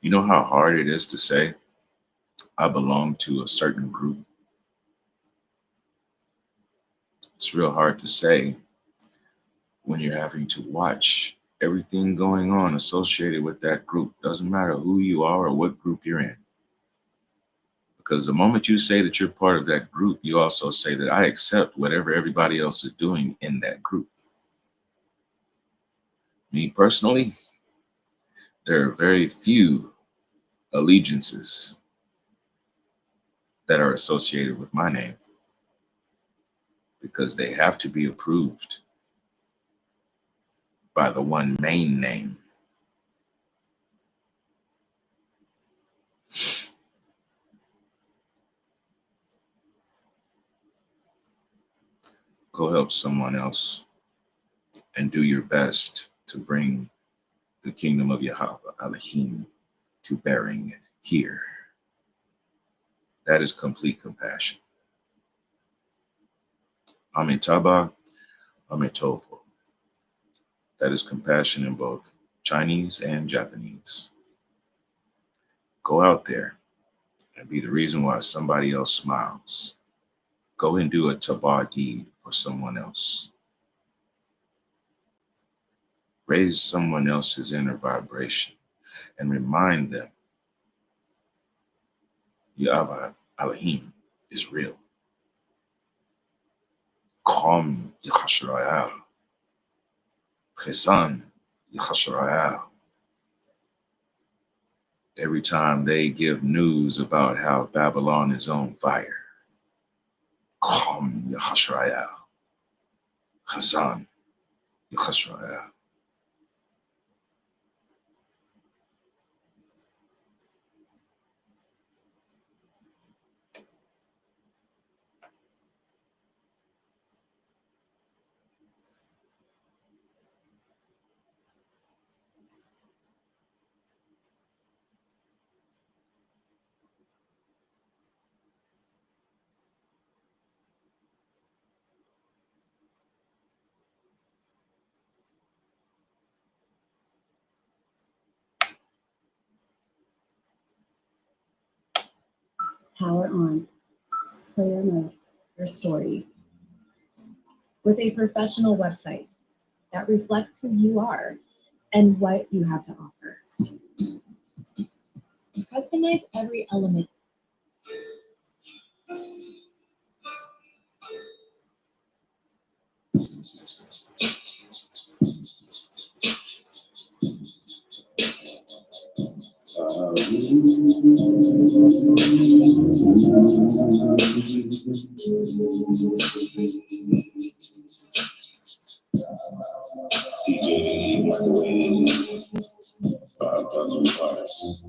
You know how hard it is to say, I belong to a certain group? It's real hard to say when you're having to watch everything going on associated with that group. Doesn't matter who you are or what group you're in. Because the moment you say that you're part of that group, you also say that I accept whatever everybody else is doing in that group. Me personally, there are very few allegiances that are associated with my name because they have to be approved by the one main name. Go help someone else and do your best to bring the kingdom of Yahweh Elohim to bearing here. That is complete compassion. Amitabha Amitovo. That is compassion in both Chinese and Japanese. Go out there and be the reason why somebody else smiles. Go and do a tabah deed for someone else. Raise someone else's inner vibration and remind them Yahweh Elohim is real. Kom Yachashrael. Chesan Yachashrael. Every time they give news about how Babylon is on fire, Kom Yachashrael. Chesan Yachashrael. Power on, player mode, your story. With a professional website that reflects who you are and what you have to offer. Customize every element. butterflies,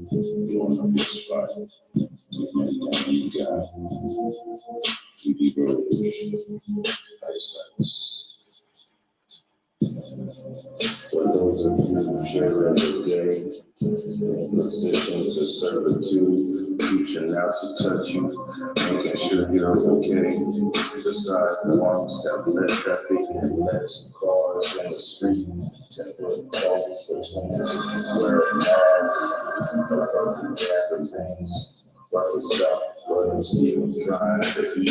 blowing up your spot. Taking everything you got. Baby Rose, Ice. For those of you who share every day, positions of servitude, reaching out to touch you, making sure you're okay. The sidewalks that let traffic and less cars in the street, temporary calls between wearing masks, gatherings. While the South was still trying to be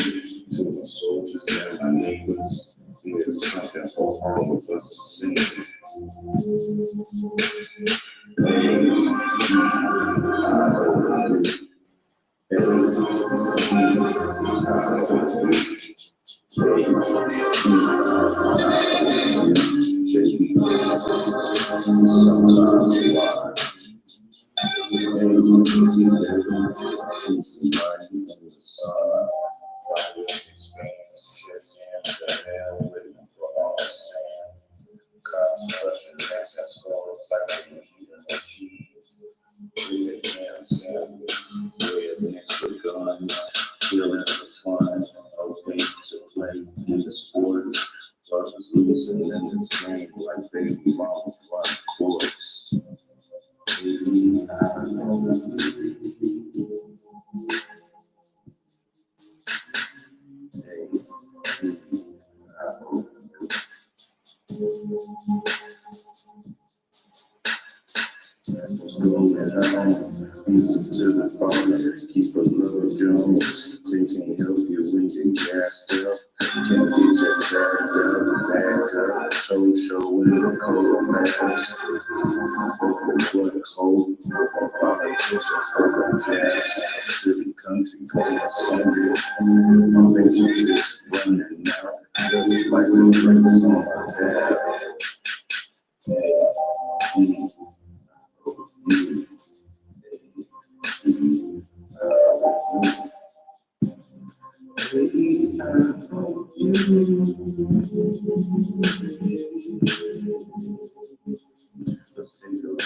to the soldiers and my neighbors. There's something for all of us to see. Feeling the fun, hoping to play in the sport. Brothers losing in this game like baby mamas run courts. Listen to the father, keep a little Jones. Thinking help you when you gassed up. Can't get your back up. Show in the cold mask. Open foot cold. Politicians over jazz. City country going Sunday. Relationships running out. Just like the drinks on my tab.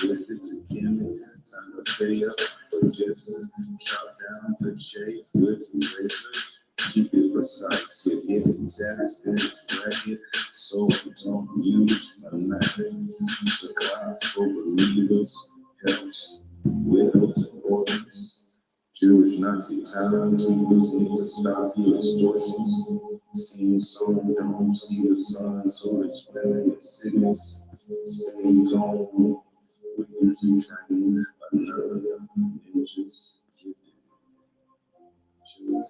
Listen to Kim, time to pay up for just chop down to shade with razor. Keep it precise, you're getting taxed in this bracket, so don't use automatic. Supplies for believers, helps, widows, and orphans. Jewish Nazi timekeepers need to stop the extortions. Seeing some don't see the sun, so they spend in the cities. Staying home, we usually train another ninjas gifted children.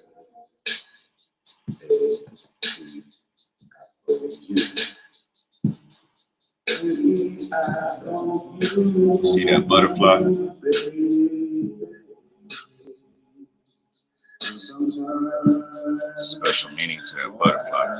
See that butterfly? Special meaning to that butterfly.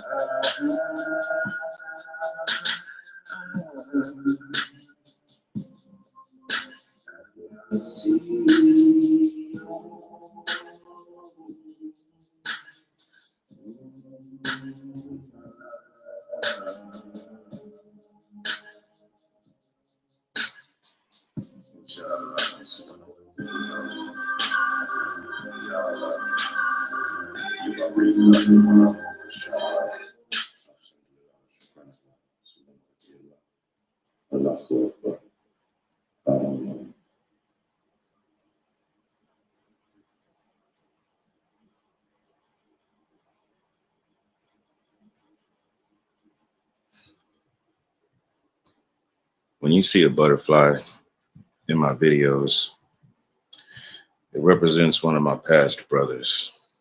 When you see a butterfly in my videos, it represents one of my past brothers,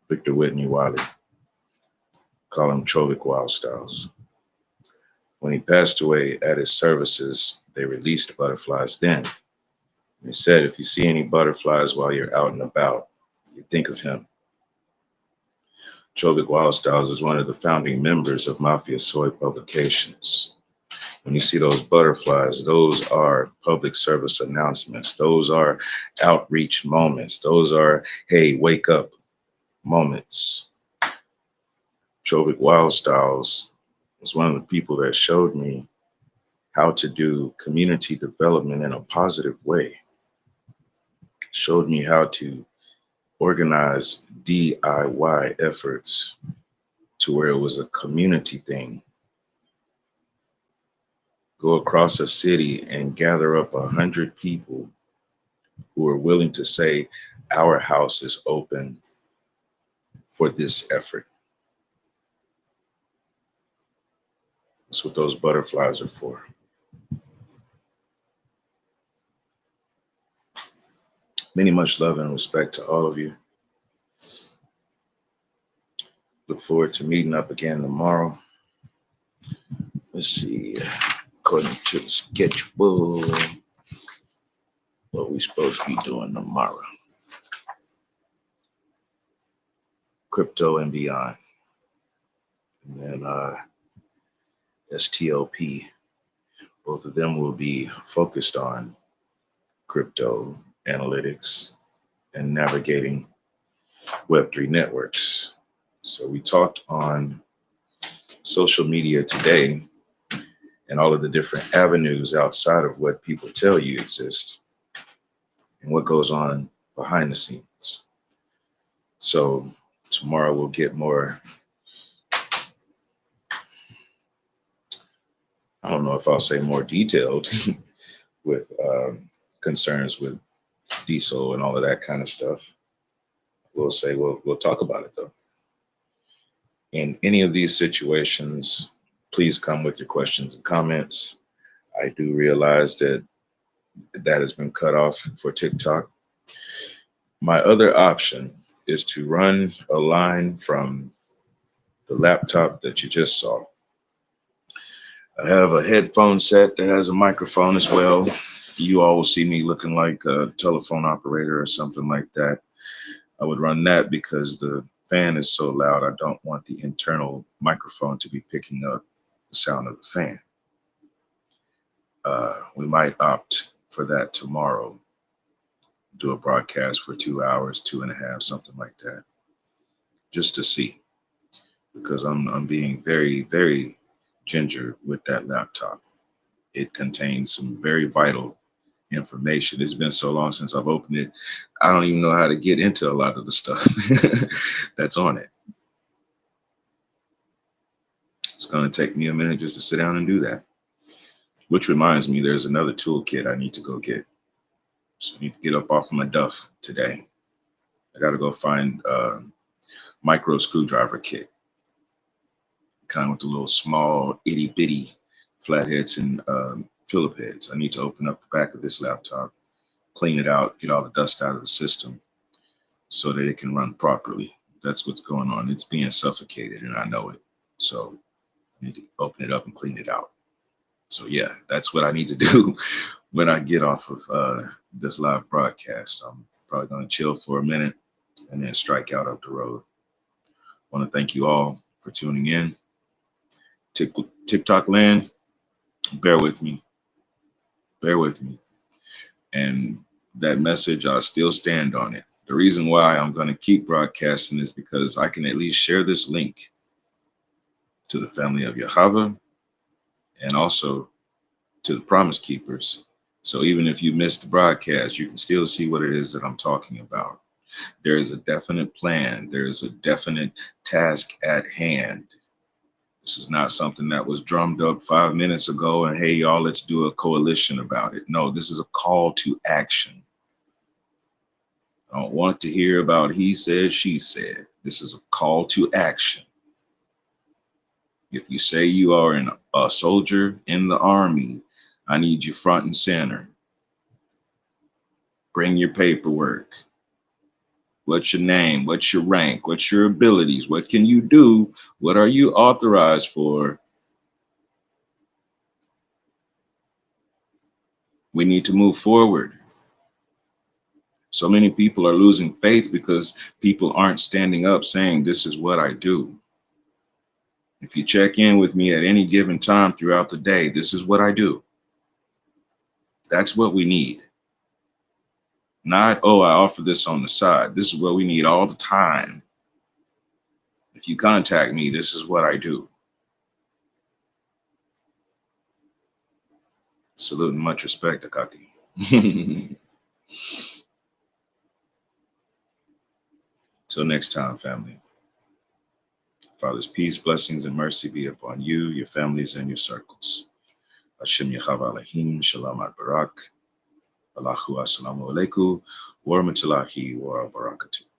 Victor Whitney Wiley. Call him Chovik Wildstyles. When he passed away at his services, they released butterflies then. They said, if you see any butterflies while you're out and about, you think of him. Chovik Wildstyles is one of the founding members of Mafia Soy Publications. When you see those butterflies, those are public service announcements. Those are outreach moments. Those are, hey, wake up moments. Chovik Wildstyles was one of the people that showed me how to do community development in a positive way. Showed me how to organize DIY efforts to where it was a community thing. Go across a city and gather up 100 people who are willing to say, our house is open for this effort. That's what those butterflies are for. Many much love and respect to all of you. Look forward to meeting up again tomorrow. Let's see, according to the schedule, what we supposed to be doing tomorrow. Crypto and beyond. And then STLP, both of them will be focused on crypto analytics and navigating Web3 networks. So we talked on social media today and all of the different avenues outside of what people tell you exist and what goes on behind the scenes. So tomorrow we'll get more, I don't know if I'll say more detailed with concerns with diesel and all of that kind of stuff. We'll say we'll talk about it though. In any of these situations, please come with your questions and comments. I do realize that has been cut off for TikTok. My other option is to run a line from the laptop that you just saw. I have a headphone set that has a microphone as well. You all will see me looking like a telephone operator or something like that. I would run that because the fan is so loud. I don't want the internal microphone to be picking up the sound of the fan. We might opt for that tomorrow. Do a broadcast for 2 hours, 2.5, something like that, just to see, because I'm being very, very ginger with that laptop. It contains some very vital information. It's been so long since I've opened it. I don't even know how to get into a lot of the stuff that's on it. It's going to take me a minute just to sit down and do that. Which reminds me, there's another toolkit I need to go get. So I need to get up off of my duff today. I got to go find a micro screwdriver kit. Kind of with the little small itty bitty flatheads and Phillip heads. I need to open up the back of this laptop, clean it out, get all the dust out of the system so that it can run properly. That's what's going on. It's being suffocated and I know it. So I need to open it up and clean it out. So yeah, that's what I need to do when I get off of this live broadcast. I'm probably going to chill for a minute and then strike out up the road. I want to thank you all for tuning in. TikTok land, bear with me. Bear with me. And that message, I'll still stand on it. The reason why I'm going to keep broadcasting is because I can at least share this link to the family of Yahweh and also to the Promise Keepers. So even if you missed the broadcast, you can still see what it is that I'm talking about. There is a definite plan. There is a definite task at hand. This is not something that was drummed up 5 minutes ago and hey, y'all, let's do a coalition about it. No, this is a call to action. I don't want to hear about he said, she said. This is a call to action. If you say you are a soldier in the army, I need you front and center. Bring your paperwork. What's your name? What's your rank? What's your abilities? What can you do? What are you authorized for? We need to move forward. So many people are losing faith because people aren't standing up saying, this is what I do. If you check in with me at any given time throughout the day, this is what I do. That's what we need. Not, oh, I offer this on the side. This is what we need all the time. If you contact me, this is what I do. Salute and much respect, Akati. Till next time, family. Father's peace, blessings, and mercy be upon you, your families, and your circles. Hashem Yahweh Elohim, Shalom Barak, Allahu Assalamu Alaikum, Wa Rahmatullahi wa Barakatuh.